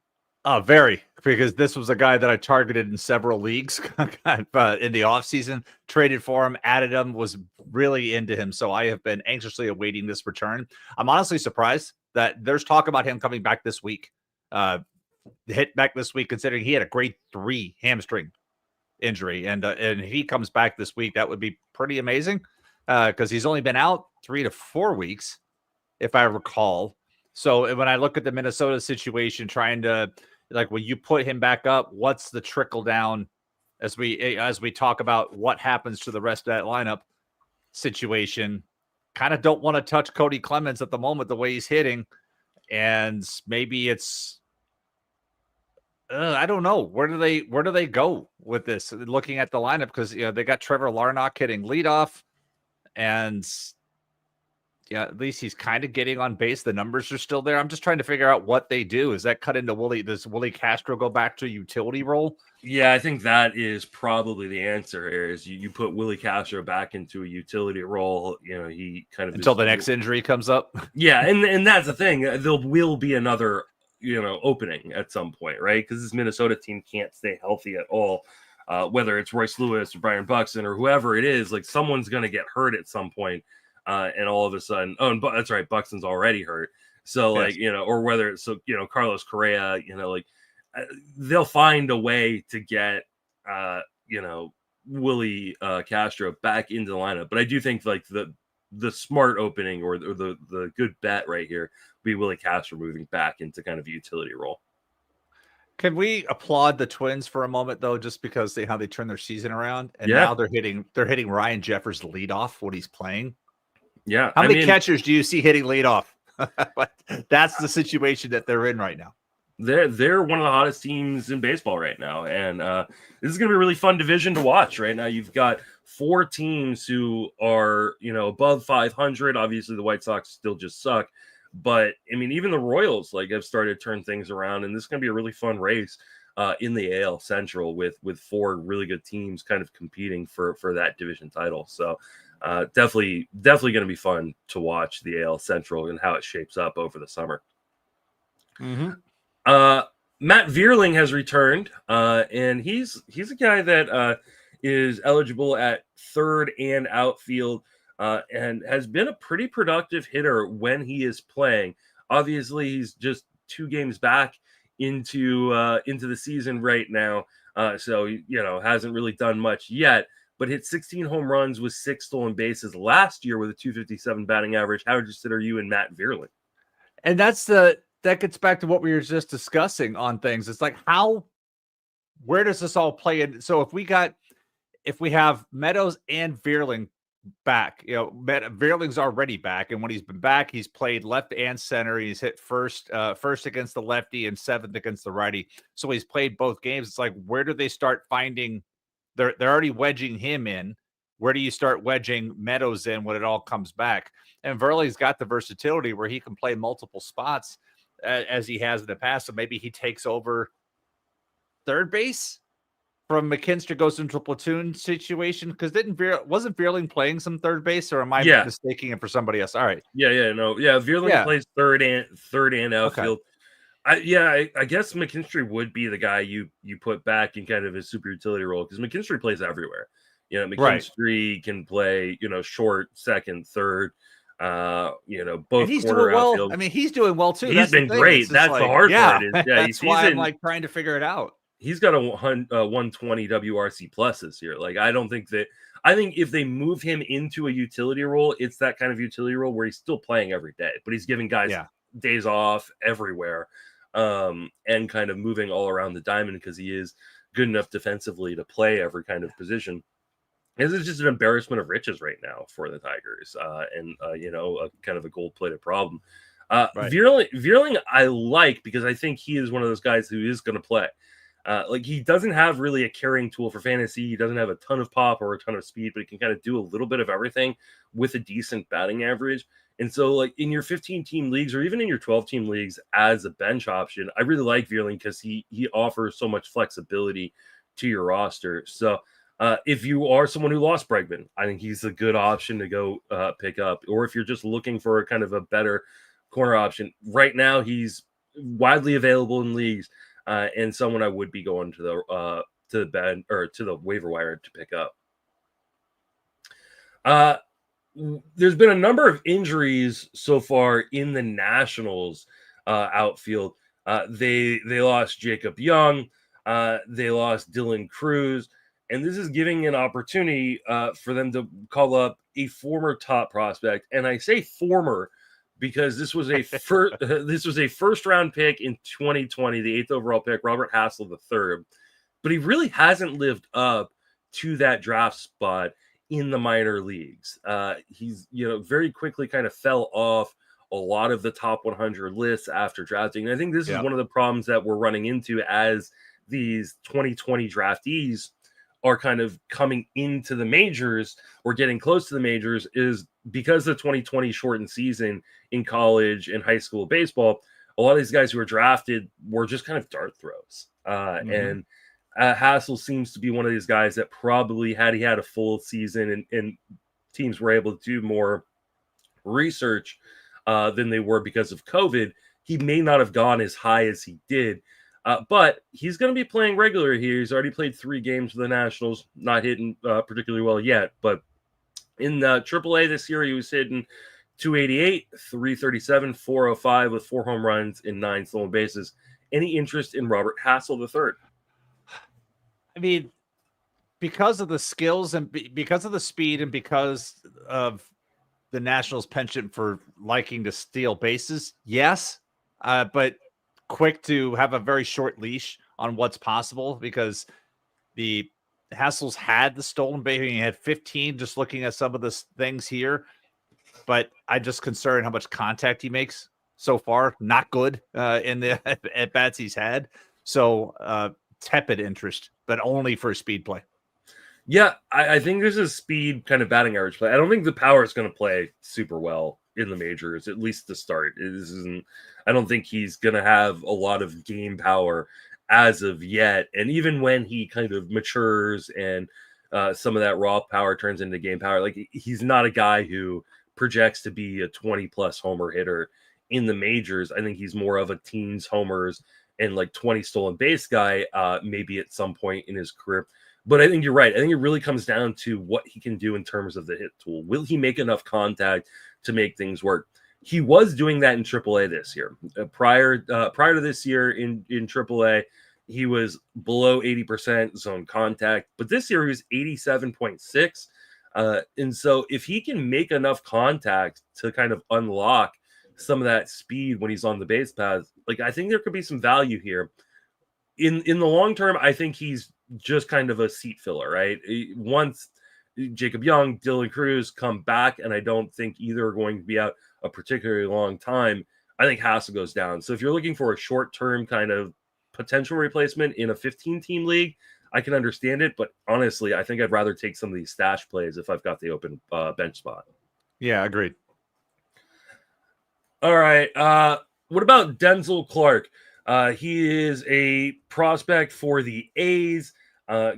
Very, because this was a guy that I targeted in several leagues in the offseason, traded for him, added him, was really into him. So I have been anxiously awaiting this return. I'm honestly surprised that there's talk about him coming back this week. Hit back this week, considering he had a grade 3 hamstring injury. And if he comes back this week, that would be pretty amazing because he's only been out 3 to 4 weeks, if I recall. So when I look at the Minnesota situation, trying to, like, when you put him back up, what's the trickle down as we talk about what happens to the rest of that lineup situation? Kind of don't want to touch Kody Clemens at the moment, the way he's hitting. And maybe it's, I don't know. Where do they go with this? Looking at the lineup, because they got Trevor Larnach hitting leadoff, and at least he's kind of getting on base. The numbers are still there. I'm just trying to figure out what they do. Is that cut into Willie? Does Willie Castro go back to a utility role? Yeah, I think that is probably the answer here. Is you put Willie Castro back into a utility role. He kind of until the next injury comes up. Yeah, and that's the thing. There will be another opening at some point, right? Because this Minnesota team can't stay healthy at all. Whether it's Royce Lewis or Brian Buxton or whoever it is, like someone's going to get hurt at some point. And all of a sudden, that's right, Buxton's already hurt. So yes. Or whether it's Carlos Correa, they'll find a way to get Willie Castro back into the lineup. But I do think like the smart opening or the good bet right here would be Willie Castro moving back into kind of a utility role. Can we applaud the Twins for a moment though, just because how they turn their season around, and now they're hitting Ryan Jeffers leadoff when he's playing. Yeah. How many catchers do you see hitting leadoff? That's the situation that they're in right now. They're one of the hottest teams in baseball right now. And this is going to be a really fun division to watch right now. You've got 4 teams who are, above 500. Obviously, the White Sox still just suck. But, even the Royals have started to turn things around. And this is going to be a really fun race in the AL Central with 4 really good teams kind of competing for that division title. So, definitely going to be fun to watch the AL Central and how it shapes up over the summer. Mm-hmm. Matt Vierling has returned, and he's a guy that is eligible at third and outfield, and has been a pretty productive hitter when he is playing. Obviously, he's just 2 games back into the season right now, so hasn't really done much yet. But hit 16 home runs with 6 stolen bases last year with a .257 batting average. How interested are you in Matt Vierling? And that gets back to what we were just discussing on things. It's like, where does this all play in? So if we have Meadows and Vierling back, Vierling's already back. And when he's been back, he's played left and center. He's hit first against the lefty and 7th against the righty. So he's played both games. It's like, where do they start finding? They're already wedging him in. Where do you start wedging Meadows in when it all comes back? And Vierling's got the versatility where he can play multiple spots as he has in the past. So maybe he takes over third base from McKinstry, goes into a platoon situation. Because wasn't Vierling playing some third base, or am I mistaking him for somebody else? All right. Vierling plays third and outfield. Okay. I guess McKinstry would be the guy you put back in kind of his super utility role, because McKinstry plays everywhere. McKinstry can play, short, second, third, both. And he's doing well. Outfield. He's doing well too. He's been great. That's the hard part. That's why I'm trying to figure it out. He's got a 120 WRC plus this year. I think if they move him into a utility role, it's that kind of utility role where he's still playing every day, but he's giving guys days off everywhere. And kind of moving all around the diamond because he is good enough defensively to play every kind of position. This is just an embarrassment of riches right now for the Tigers, and a kind of a gold-plated problem. Right. Vierling I like because I think he is one of those guys who is going to play. He doesn't have really a carrying tool for fantasy. He doesn't have a ton of pop or a ton of speed, but he can kind of do a little bit of everything with a decent batting average. And so, in your 15-team leagues or even in your 12-team leagues as a bench option, I really like Vierling because he offers so much flexibility to your roster. So If you are someone who lost Bregman, I think he's a good option to go pick up. Or if you're just looking for a kind of a better corner option, right now he's widely available in leagues and someone I would be going to the bed or to the waiver wire to pick up. There's been a number of injuries so far in the Nationals outfield. They lost Jacob Young. They lost Dylan Cruz. And this is giving an opportunity for them to call up a former top prospect. And I say former because this was a first round pick in 2020, the 8th overall pick, Robert Hassell III. But he really hasn't lived up to that draft spot in the minor leagues. He's very quickly kind of fell off a lot of the top 100 lists after drafting. And I think this is one of the problems that we're running into as these 2020 draftees are kind of coming into the majors or getting close to the majors, is because the 2020 shortened season in college and high school baseball, a lot of these guys who were drafted were just kind of dart throws. And Hassell seems to be one of these guys that probably had he had a full season and teams were able to do more research than they were because of COVID, he may not have gone as high as he did. But he's going to be playing regular here. He's already played 3 games for the Nationals, not hitting particularly well yet. But in AAA this year, he was hitting 288, 337, 405 with 4 home runs and 9 stolen bases. Any interest in Robert Hassell III? I mean, because of the skills and because of the speed and because of the Nationals' penchant for liking to steal bases, yes. But quick to have a very short leash on what's possible, because the Hassel's had the stolen base. He had 15 just looking at some of the things here, but I'm just concerned how much contact he makes so far. Not good in the at bats he's had. So tepid interest, but only for speed play. Yeah, I think this is speed kind of batting average play. I don't think the power is going to play super well in the majors, at least to start. I don't think he's going to have a lot of game power as of yet. And even when he kind of matures and some of that raw power turns into game power, like, he's not a guy who projects to be a 20-plus homer hitter in the majors. I think he's more of a teens homers and like 20 stolen base guy, maybe at some point in his career. But I think you're right. I think it really comes down to what he can do in terms of the hit tool. Will he make enough contact to make things work? He was doing that in AAA this year. Prior to this year in AAA, he was below 80% zone contact. But this year he was 87.6. And so if he can make enough contact to kind of unlock some of that speed when he's on the base path, like, I think there could be some value here. In the long term, I think he's just kind of a seat filler, right? Once Jacob Young, Dylan Cruz come back, and I don't think either are going to be out a particularly long time, I think Hassell goes down. So if you're looking for a short-term kind of potential replacement in a 15-team league, I can understand it. But honestly, I think I'd rather take some of these stash plays if I've got the open bench spot. Yeah, agreed. All right. What about Denzel Clarke? He is a prospect for the A's. I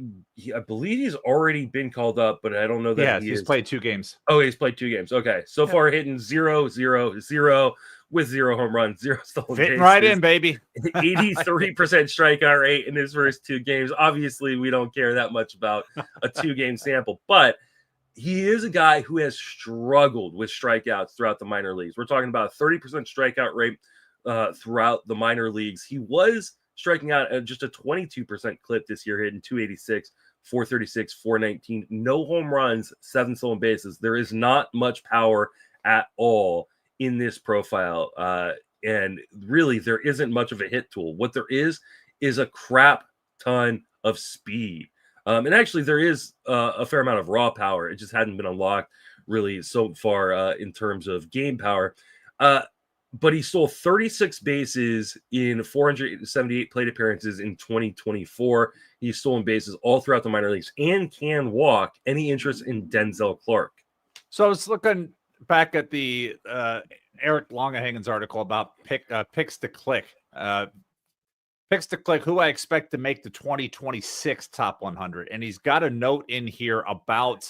believe he's already been called up, but I don't know that he's played 2 games. Oh, he's played 2 games. Okay. So far hitting 0-0-0 with 0 home runs, 0 stolen bases. Fitting right in, baby. 83% strikeout rate in his first 2 games. Obviously, we don't care that much about a 2-game sample, but he is a guy who has struggled with strikeouts throughout the minor leagues. We're talking about a 30% strikeout rate throughout the minor leagues. He was striking out at just a 22% clip this year, hitting 286, 436, 419, no home runs, 7 stolen bases. There is not much power at all in this profile. And really, there isn't much of a hit tool. What there is a crap ton of speed. And actually, there is a fair amount of raw power. It just hadn't been unlocked really so far in terms of game power. But he stole 36 bases in 478 plate appearances in 2024. He's stolen bases all throughout the minor leagues and can walk. Any interest in Denzel Clarke? So I was looking back at the Eric Longehagen's article about picks to click. Picks to click who I expect to make the 2026 top 100. And he's got a note in here about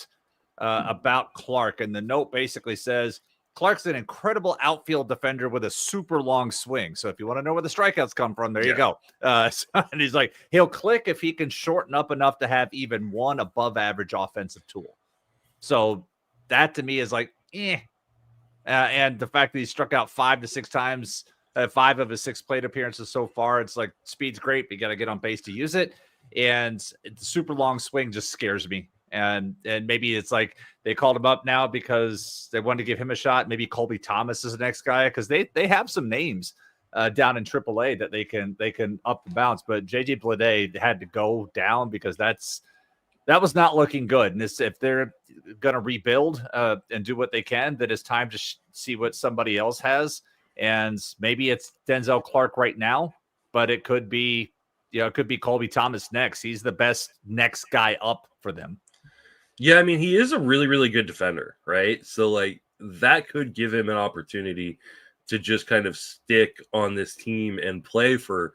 Clarke. And the note basically says, Clarke's an incredible outfield defender with a super long swing. So if you want to know where the strikeouts come from, there you go. And he's like, he'll click if he can shorten up enough to have even one above average offensive tool. So that to me is like, and the fact that he struck out 5 to 6 times, 5 of his 6 plate appearances so far, it's like speed's great, but you got to get on base to use it. And the super long swing just scares me. And maybe it's like they called him up now because they wanted to give him a shot. Maybe Colby Thomas is the next guy because they have some names down in AAA that they can up the bounce. But JJ Bleday had to go down because that was not looking good. And if they're going to rebuild and do what they can, then it's time to see what somebody else has. And maybe it's Denzel Clarke right now, but it could be, it could be Colby Thomas next. He's the best next guy up for them. Yeah, I mean, he is a really, really good defender, right? So, like, that could give him an opportunity to just kind of stick on this team and play for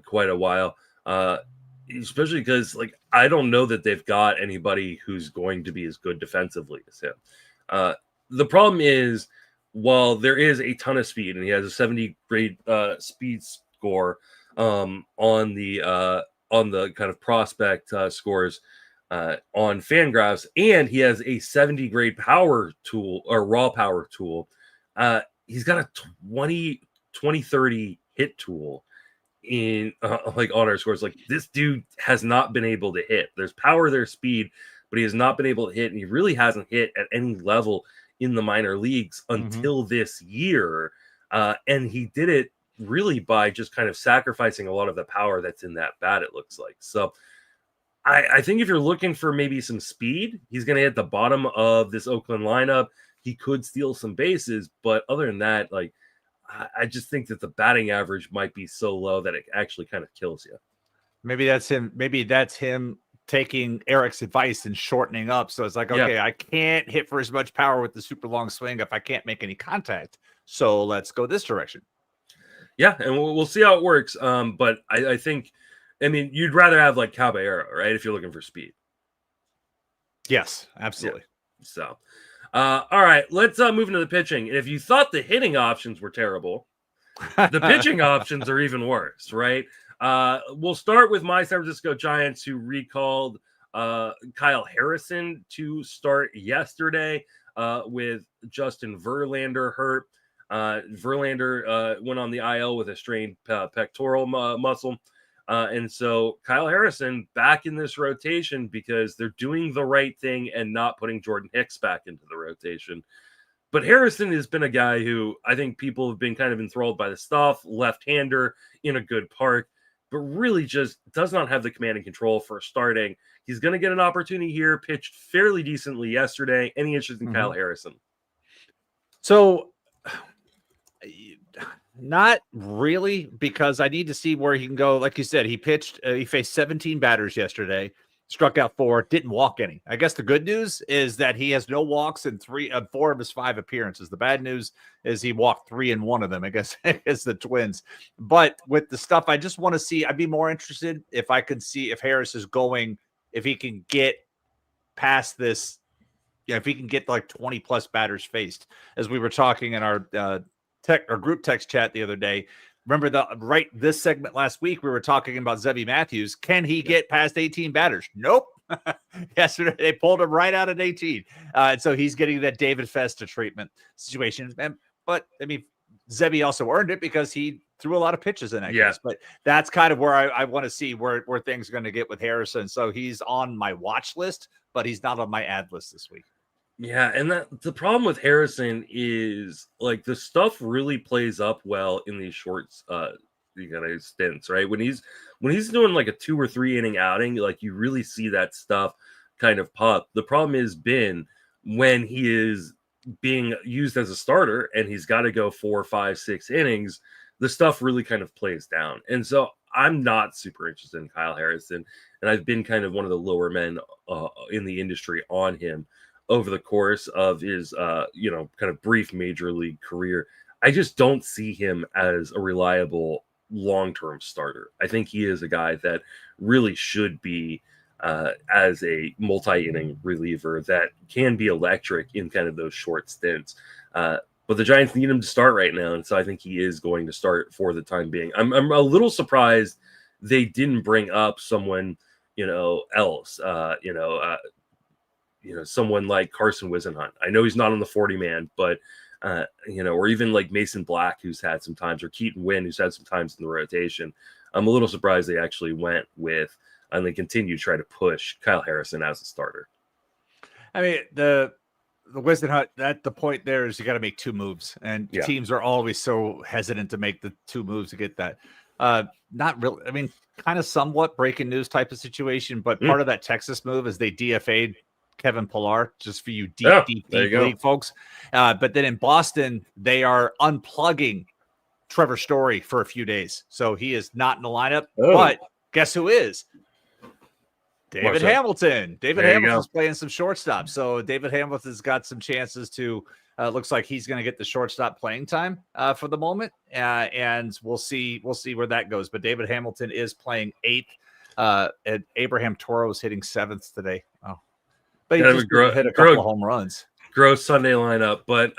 quite a while, especially because, like, I don't know that they've got anybody who's going to be as good defensively as him. The problem is, while there is a ton of speed, and he has a 70 grade speed score on the kind of prospect scores on Fangraphs, and he has a 70 grade power tool or raw power tool. He's got a 20-30 hit tool in like on our scores. Like, this dude has not been able to hit. There's power, there's speed, but he has not been able to hit, and he really hasn't hit at any level in the minor leagues until this year. And he did it really by just kind of sacrificing a lot of the power that's in that bat, it looks like. So I think if you're looking for maybe some speed, he's going to hit the bottom of this Oakland lineup. He could steal some bases, but other than that, like, I just think that the batting average might be so low that it actually kind of kills you. Maybe that's him. Maybe that's him taking Eric's advice and shortening up. So it's like, okay, I can't hit for as much power with the super long swing if I can't make any contact. So let's go this direction. Yeah, and we'll see how it works. But I think, I mean, you'd rather have like Caballero, right? If you're looking for speed. Yes, absolutely. Yeah. So, all right, let's move into the pitching. And if you thought the hitting options were terrible, the pitching options are even worse, right? We'll start with my San Francisco Giants, who recalled Kyle Harrison to start yesterday with Justin Verlander hurt. Verlander went on the IL with a strained pectoral muscle. And so Kyle Harrison back in this rotation because they're doing the right thing and not putting Jordan Hicks back into the rotation. But Harrison has been a guy who I think people have been kind of enthralled by the stuff, left-hander in a good park, but really just does not have the command and control for starting. He's going to get an opportunity here, pitched fairly decently yesterday. Any interest in Kyle Harrison? So not really, because I need to see where he can go. Like you said, he pitched, he faced 17 batters yesterday, struck out 4, didn't walk any. I guess the good news is that he has no walks in 4 of his 5 appearances. The bad news is he walked 3 in 1 of them. I guess it's the Twins. But with the stuff, I just want to see, I'd be more interested if I could see if Harris is going, if he can get past this, if he can get like 20 plus batters faced, as we were talking in our group text chat the other day. Remember this segment last week, we were talking about Zebby Matthews. Can he get past 18 batters? Nope. Yesterday, they pulled him right out at 18. And so he's getting that David Festa treatment situation. But, I mean, Zebby also earned it because he threw a lot of pitches in that case. But that's kind of where I want to see where things are going to get with Harrison. So he's on my watch list, but he's not on my ad list this week. Yeah, and the problem with Harrison is like the stuff really plays up well in these short stints, right? When he's doing like a 2 or 3 inning outing, like you really see that stuff kind of pop. The problem has been when he is being used as a starter and he's got to go 4, 5, 6 innings, the stuff really kind of plays down. And so I'm not super interested in Kyle Harrison, and I've been kind of one of the lower men in the industry on him over the course of his, kind of brief major league career. I just don't see him as a reliable long-term starter. I think he is a guy that really should be as a multi-inning reliever that can be electric in kind of those short stints. But the Giants need him to start right now, and so I think he is going to start for the time being. I'm a little surprised they didn't bring up someone, else, someone like Carson Wisenhunt. I know he's not on the 40-man, but or even like Mason Black, who's had some times, or Keaton Wynn, who's had some times in the rotation. I'm a little surprised they actually went with, and they continue to try to push Kyle Harrison as a starter. I mean, the Wisenhunt, that the point there is you got to make two moves, and teams are always so hesitant to make the two moves to get that. Not really. I mean, kind of somewhat breaking news type of situation, but part of that Texas move is they DFA'd Kevin Pillar, just for you deep league folks. But then in Boston, they are unplugging Trevor Story for a few days, so he is not in the lineup. But guess who is? David Hamilton. David Hamilton's playing some shortstop. So David Hamilton's got some chances to, looks like he's going to get the shortstop playing time for the moment. And we'll see where that goes. But David Hamilton is playing 8th. And Abraham Toro is hitting 7th today. Oh, but he just hit a couple of home runs. Gross Sunday lineup. But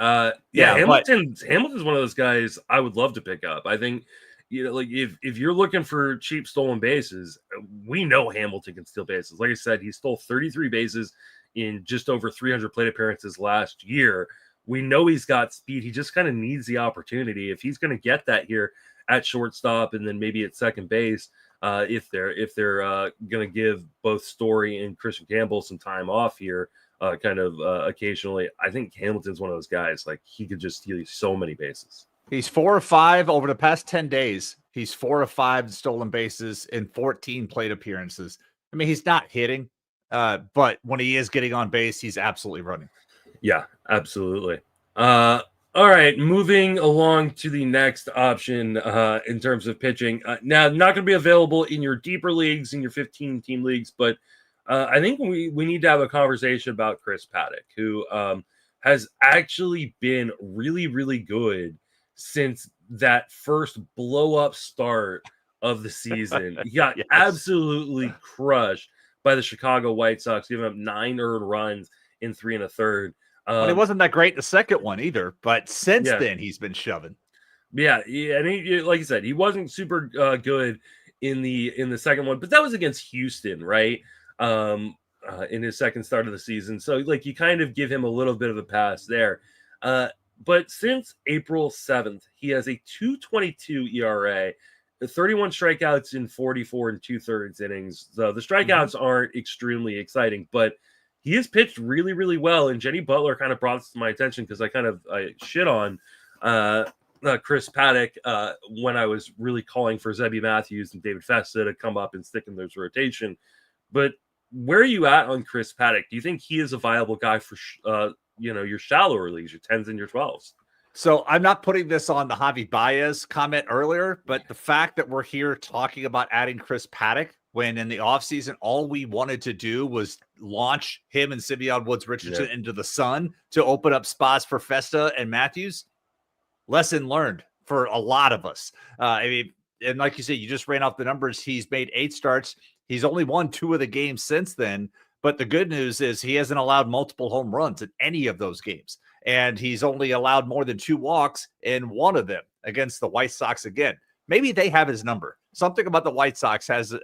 Hamilton's one of those guys I would love to pick up. I think, like if you're looking for cheap stolen bases, we know Hamilton can steal bases. Like I said, he stole 33 bases in just over 300 plate appearances last year. We know he's got speed. He just kind of needs the opportunity. If he's going to get that here at shortstop and then maybe at second base, if they're going to give both Story and Christian Campbell some time off here, occasionally, I think Hamilton's one of those guys. Like, he could just steal so many bases. He's 4 of 5 over the past 10 days. He's 4 of 5 stolen bases in 14 plate appearances. I mean, he's not hitting, but when he is getting on base, he's absolutely running. Yeah, absolutely. All right, moving along to the next option in terms of pitching. Now, not going to be available in your deeper leagues, in your 15-team leagues, but I think we need to have a conversation about Chris Paddack, who has actually been really, really good since that first blow-up start of the season. He got absolutely crushed by the Chicago White Sox, giving up 9 earned runs in 3 1/3. Well, he wasn't that great in the second one either, but since then he's been shoving. Yeah, and he, like you said, he wasn't super good in the second one, but that was against Houston, right? In his second start of the season. So, like, you kind of give him a little bit of a pass there. But since April 7th, he has a 2.22 ERA, 31 strikeouts in 44 2/3 innings. So the strikeouts aren't extremely exciting, but he has pitched really, really well. And Jenny Butler kind of brought this to my attention because I shit on Chris Paddack when I was really calling for Zebby Matthews and David Festa to come up and stick in this rotation. But where are you at on Chris Paddack? Do you think he is a viable guy for your shallower leagues, your 10s and your 12s? So I'm not putting this on the Javi Baez comment earlier, but the fact that we're here talking about adding Chris Paddack when in the offseason, all we wanted to do was launch him and Simeon Woods Richardson into the sun to open up spots for Festa and Matthews. Lesson learned for a lot of us. I mean, and like you said, you just ran off the numbers. He's made 8 starts. He's only won 2 of the games since then. But the good news is he hasn't allowed multiple home runs in any of those games. And he's only allowed more than 2 walks in one of them against the White Sox again. Maybe they have his number. Something about the White Sox has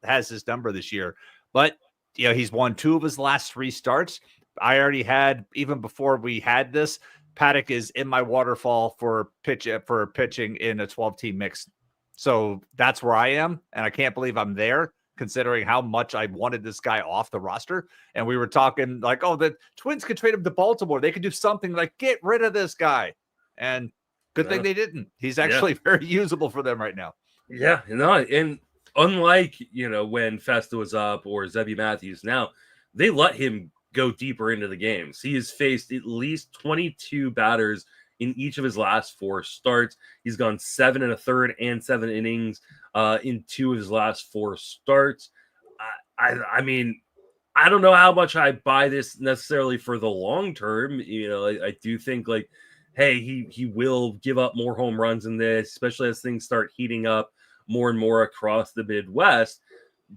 his number this year. But, he's won 2 of his last 3 starts. I already had, even before we had this, Paddack is in my waterfall for pitching in a 12-team mix. So that's where I am. And I can't believe I'm there, considering how much I wanted this guy off the roster. And we were talking like, oh, the Twins could trade him to Baltimore. They could do something like get rid of this guy. And good thing they didn't. He's actually very usable for them right now. Yeah, and unlike, when Festa was up or Zebby Matthews, now they let him go deeper into the games. He has faced at least 22 batters in each of his last 4 starts. He's gone 7 1/3 and 7 innings in 2 of his last 4 starts. I mean, I don't know how much I buy this necessarily for the long term. I do think like hey, he will give up more home runs in this, especially as things start heating up more and more across the Midwest.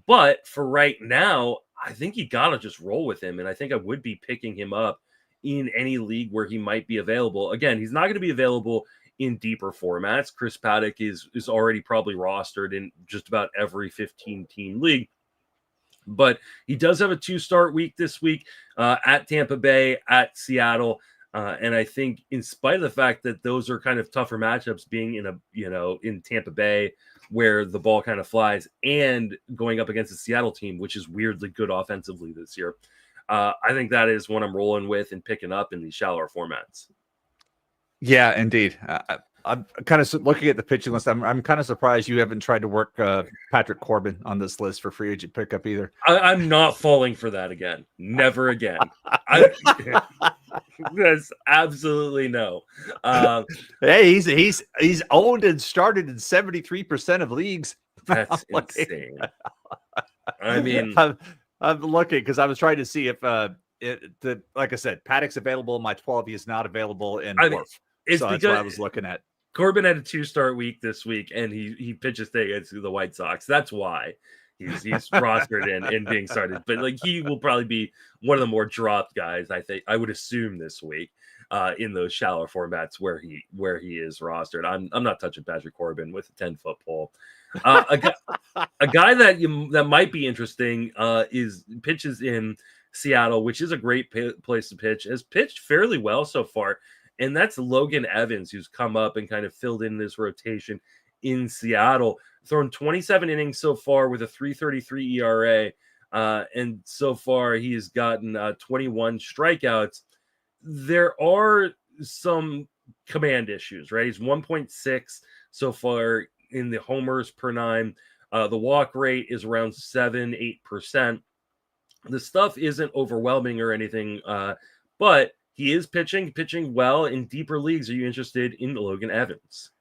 But for right now, I think you got to just roll with him. And I think I would be picking him up in any league where he might be available. Again, he's not going to be available in deeper formats. Chris Paddack is already probably rostered in just about every 15-team league. But he does have a 2-start week this week at Tampa Bay, at Seattle. And I think in spite of the fact that those are kind of tougher matchups being in Tampa Bay where the ball kind of flies and going up against the Seattle team, which is weirdly good offensively this year. I think that is one I'm rolling with and picking up in these shallower formats. Yeah, indeed. I'm kind of looking at the pitching list. I'm kind of surprised you haven't tried to work Patrick Corbin on this list for free agent pickup either. I'm not falling for that again. Never again. That's absolutely no. Hey, he's owned and started in 73% of leagues. That's insane. I mean, I'm looking because I was trying to see if like I said, Paddack's available in my 12. He is not available in Dwarf. It's so that's what I was looking at. Corbin had a 2-start week this week, and he pitches against the White Sox. That's why he's rostered and being started. But like he will probably be one of the more dropped guys. I would assume this week in those shallow formats where he is rostered. I'm not touching Patrick Corbin with a 10-foot pole. A guy that might be interesting is pitches in Seattle, which is a great place to pitch. Has pitched fairly well so far. And that's Logan Evans, who's come up and kind of filled in this rotation in Seattle. Thrown 27 innings so far with a 3.33 ERA. And so far, he has gotten 21 strikeouts. There are some command issues, right? He's 1.6 so far in the homers per 9. The walk rate is around 7-8%. The stuff isn't overwhelming or anything, but he is pitching well in deeper leagues. Are you interested in Logan Evans?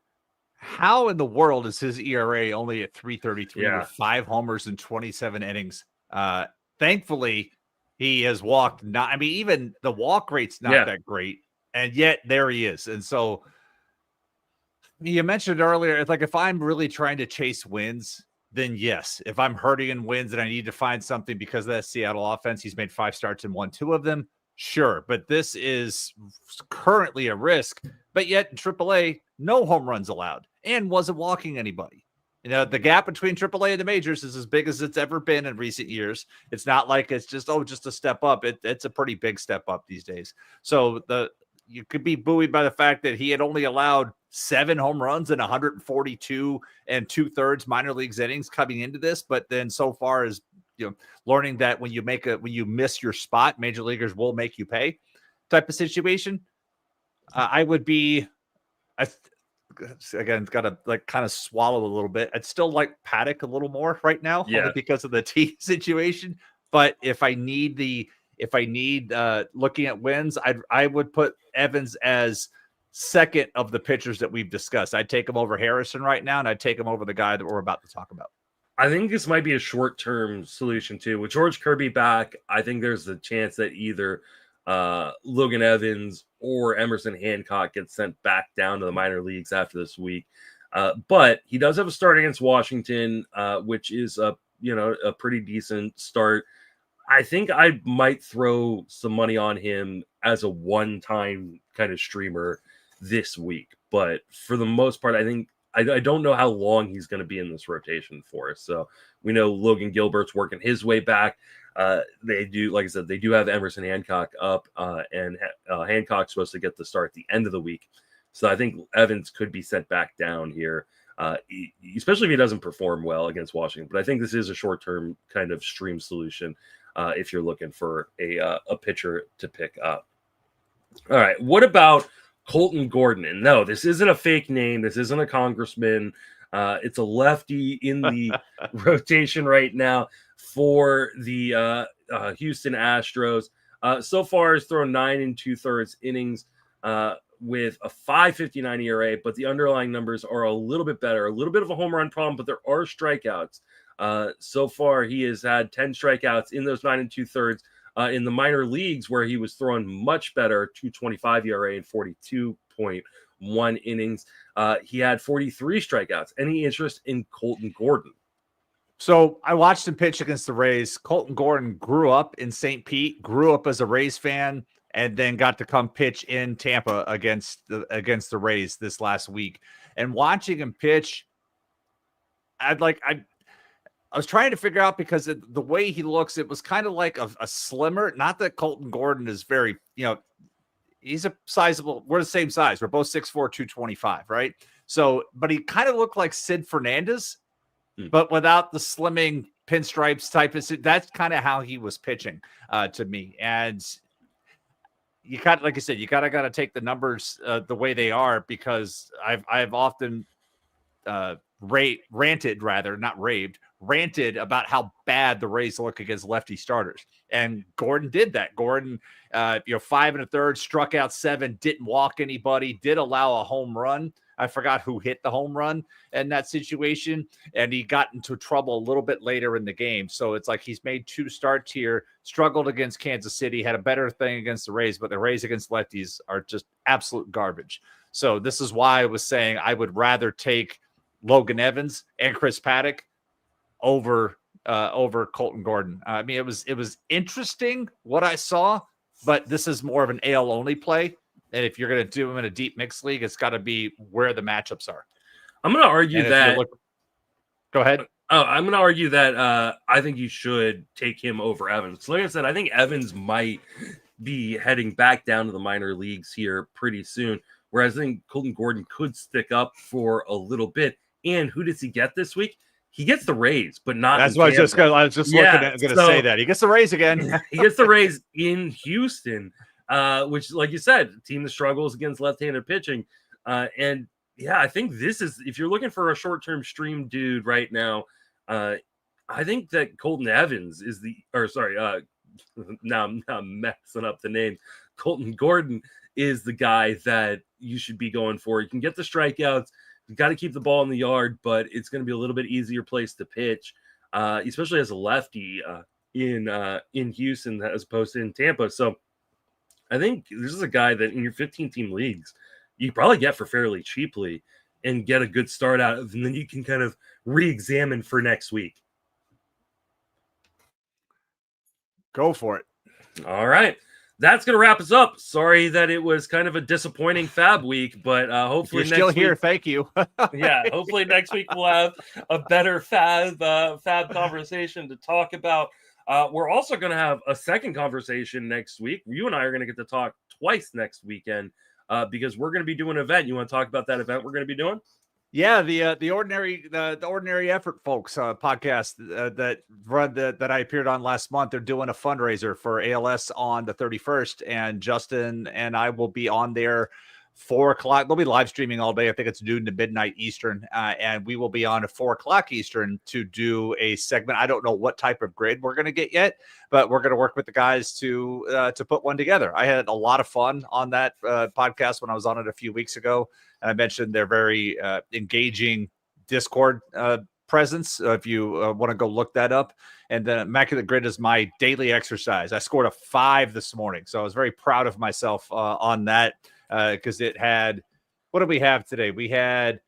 How in the world is his ERA only at 3.33 with 5 homers and 27 innings? Thankfully, he has walked not. I mean, even the walk rate's not that great, and yet there he is. And so you mentioned earlier, it's like if I'm really trying to chase wins, then yes. If I'm hurting in wins and I need to find something because of that Seattle offense, he's made 5 starts and won 2 of them. Sure, but this is currently a risk. But yet in AAA, no home runs allowed and wasn't walking anybody. You know, the gap between AAA and the majors is as big as it's ever been in recent years. It's not like it's just a step up. It's a pretty big step up these days. So you could be buoyed by the fact that he had only allowed 7 home runs in 142 and 2/3 minor leagues innings coming into this, but then so far as learning that when you miss your spot, major leaguers will make you pay type of situation. I would be, again, got to like kind of swallow a little bit. I'd still like Paddack a little more right now, only because of the T situation. But if I need looking at wins, I would put Evans as second of the pitchers that we've discussed. I'd take him over Harrison right now, and I'd take him over the guy that we're about to talk about. I think this might be a short-term solution too. With George Kirby back, I think there's the chance that either Logan Evans or Emerson Hancock gets sent back down to the minor leagues after this week. But he does have a start against Washington, which is a pretty decent start. I think I might throw some money on him as a one-time kind of streamer this week. But for the most part, I think I don't know how long he's going to be in this rotation for us. So we know Logan Gilbert's working his way back. They do, like I said, they do have Emerson Hancock up, and Hancock's supposed to get the start at the end of the week. So I think Evans could be sent back down here, especially if he doesn't perform well against Washington. But I think this is a short-term kind of stream solution if you're looking for a pitcher to pick up. All right, what about Colton Gordon? And no, this isn't a fake name. This isn't a congressman. It's a lefty in the rotation right now for the Houston Astros. So far, has thrown 9 2/3 innings with a 5.59 ERA, but the underlying numbers are a little bit better. A little bit of a home run problem, but there are strikeouts. So far, he has had 10 strikeouts in those 9 2/3. in the minor leagues, where he was throwing much better, 2.25 ERA and 42.1 innings. He had 43 strikeouts. Any interest in Colton Gordon? So I watched him pitch against the Rays. Colton Gordon grew up in St. Pete, grew up as a Rays fan, and then got to come pitch in Tampa against the Rays this last week. And watching him pitch, I was trying to figure out, because the way he looks, it was kind of like a slimmer. Not that Colton Gordon is very, he's a sizable. We're the same size. We're both 6'4", 225, right? So, but he kind of looked like Sid Fernandez, but without the slimming pinstripes type of. That's kind of how he was pitching to me. And you got, like I said, you gotta take the numbers the way they are, because I've often ranted about how bad the Rays look against lefty starters, and Gordon did that. Gordon, 5 1/3, struck out 7, didn't walk anybody, did allow a home run. I forgot who hit the home run in that situation, and he got into trouble a little bit later in the game. So it's like he's made 2 starts here, struggled against Kansas City, had a better thing against the Rays, but the Rays against lefties are just absolute garbage. So this is why I was saying I would rather take Logan Evans and Chris Paddack over Colton Gordon. I mean, it was interesting what I saw, but this is more of an AL only play. And if you're going to do them in a deep mixed league, it's got to be where the matchups are. I'm going to argue that. Go ahead. Oh, I'm going to argue that I think you should take him over Evans. So like I said, I think Evans might be heading back down to the minor leagues here pretty soon, whereas I think Colton Gordon could stick up for a little bit. And who does he get this week? He gets the Rays, but not. That's what I was just going to say that. He gets the Rays again. He gets the Rays in Houston, which, like you said, a team that struggles against left-handed pitching. And yeah, I think this is, if you're looking for a short-term stream dude right now, I think that Colton Evans is now I'm messing up the name. Colton Gordon is the guy that you should be going for. You can get the strikeouts. You got to keep the ball in the yard, but it's going to be a little bit easier place to pitch, especially as a lefty in Houston as opposed to in Tampa. So I think this is a guy that in your 15-team leagues you probably get for fairly cheaply and get a good start out of, and then you can kind of re-examine for next week. Go for it. All right. That's going to wrap us up. Sorry that it was kind of a disappointing FAAB week, but hopefully next still here. Thank you. Yeah, hopefully next week we'll have a better FAAB conversation to talk about. We're also going to have a second conversation next week. You and I are going to get to talk twice next weekend because we're going to be doing an event. You want to talk about that event we're going to be doing? Yeah, the ordinary effort folks podcast that I appeared on last month. They're doing a fundraiser for ALS on the 31st, and Justin and I will be on there 4:00. They'll be live streaming all day. I think it's noon to midnight Eastern, and we will be on at 4:00 Eastern to do a segment. I don't know what type of grid we're going to get yet, but we're going to work with the guys to put one together. I had a lot of fun on that podcast when I was on it a few weeks ago. And I mentioned their very engaging Discord presence. If you want to go look that up. And then Immaculate Grid is my daily exercise. I scored a 5 this morning, so I was very proud of myself on that because it had. What did we have today? We had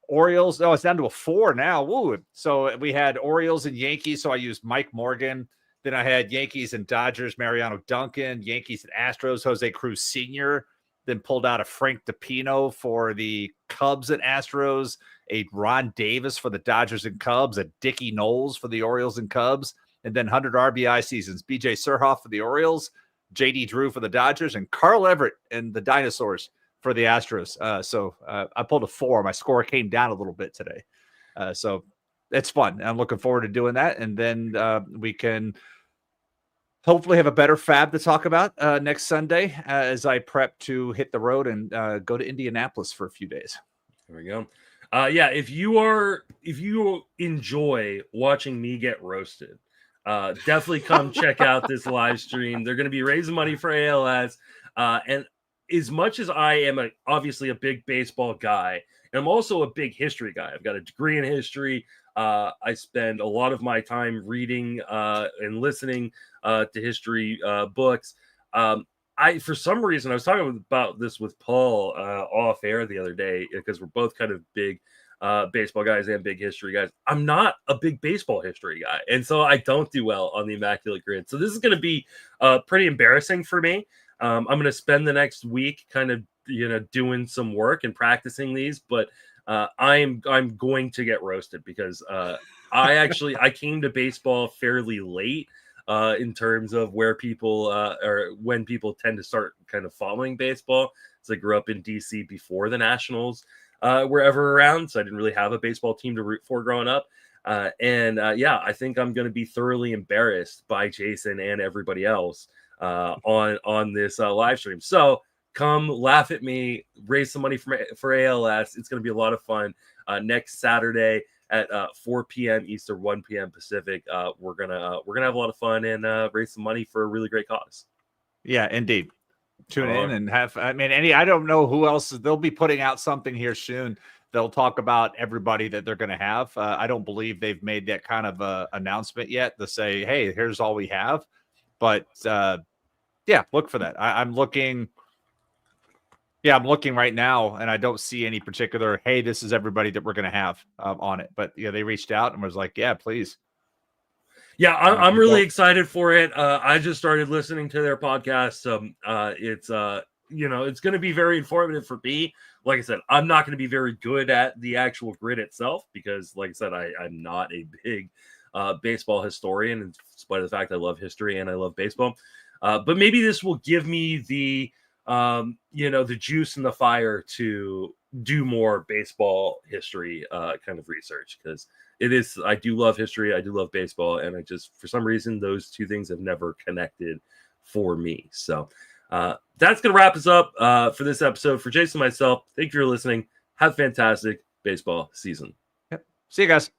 Orioles. Oh, it's down to a 4 now. Woo! So we had Orioles and Yankees. So I used Mike Morgan. Then I had Yankees and Dodgers, Mariano Duncan. Yankees and Astros, Jose Cruz Sr. Then pulled out a Frank DiPino for the Cubs and Astros, a Ron Davis for the Dodgers and Cubs, a Dickie Knowles for the Orioles and Cubs, and then 100 RBI seasons. BJ Surhoff for the Orioles, JD Drew for the Dodgers, and Carl Everett and the Dinosaurs for the Astros. So I pulled a 4. My score came down a little bit today. So it's fun. I'm looking forward to doing that. And then we can hopefully have a better FAAB to talk about next Sunday as I prep to hit the road and go to Indianapolis for a few days. There we go. Yeah, if you enjoy watching me get roasted, definitely come check out this live stream. They're going to be raising money for ALS. And as much as I am obviously a big baseball guy, and I'm also a big history guy. I've got a degree in history. I spend a lot of my time reading and listening to history books. For some reason, I was talking about this with Paul off air the other day because we're both kind of big baseball guys and big history guys. I'm not a big baseball history guy, and so I don't do well on the Immaculate Grid. So this is going to be pretty embarrassing for me. I'm going to spend the next week kind of doing some work and practicing these, but I'm going to get roasted because I came to baseball fairly late. In terms of where people or when people tend to start kind of following baseball. So I grew up in DC before the Nationals were ever around, so I didn't really have a baseball team to root for growing up. I think I'm going to be thoroughly embarrassed by Jason and everybody else on this live stream. So come laugh at me, raise some money for ALS. It's going to be a lot of fun next Saturday at 4 p.m. Eastern, 1 p.m. Pacific. We're gonna have a lot of fun and raise some money for a really great cause. Yeah, indeed. Tune in and have. I mean, I don't know who else they'll be putting out something here soon. They'll talk about everybody that they're going to have. I don't believe they've made that kind of announcement yet to say, "Hey, here's all we have." But look for that. I'm looking. Yeah, I'm looking right now, and I don't see any particular, hey, this is everybody that we're going to have on it. But, they reached out and was like, yeah, please. Yeah, I'm really excited for it. I just started listening to their podcast. So it's going to be very informative for me. Like I said, I'm not going to be very good at the actual grid itself because, like I said, I'm not a big baseball historian, in spite of the fact I love history and I love baseball. But maybe this will give me the juice and the fire to do more baseball history kind of research because I do love history, I do love baseball, and I just, for some reason, those two things have never connected for me. So that's gonna wrap us up for this episode. For Jason and myself, thank you for listening. Have a fantastic baseball season. Yep. See you guys.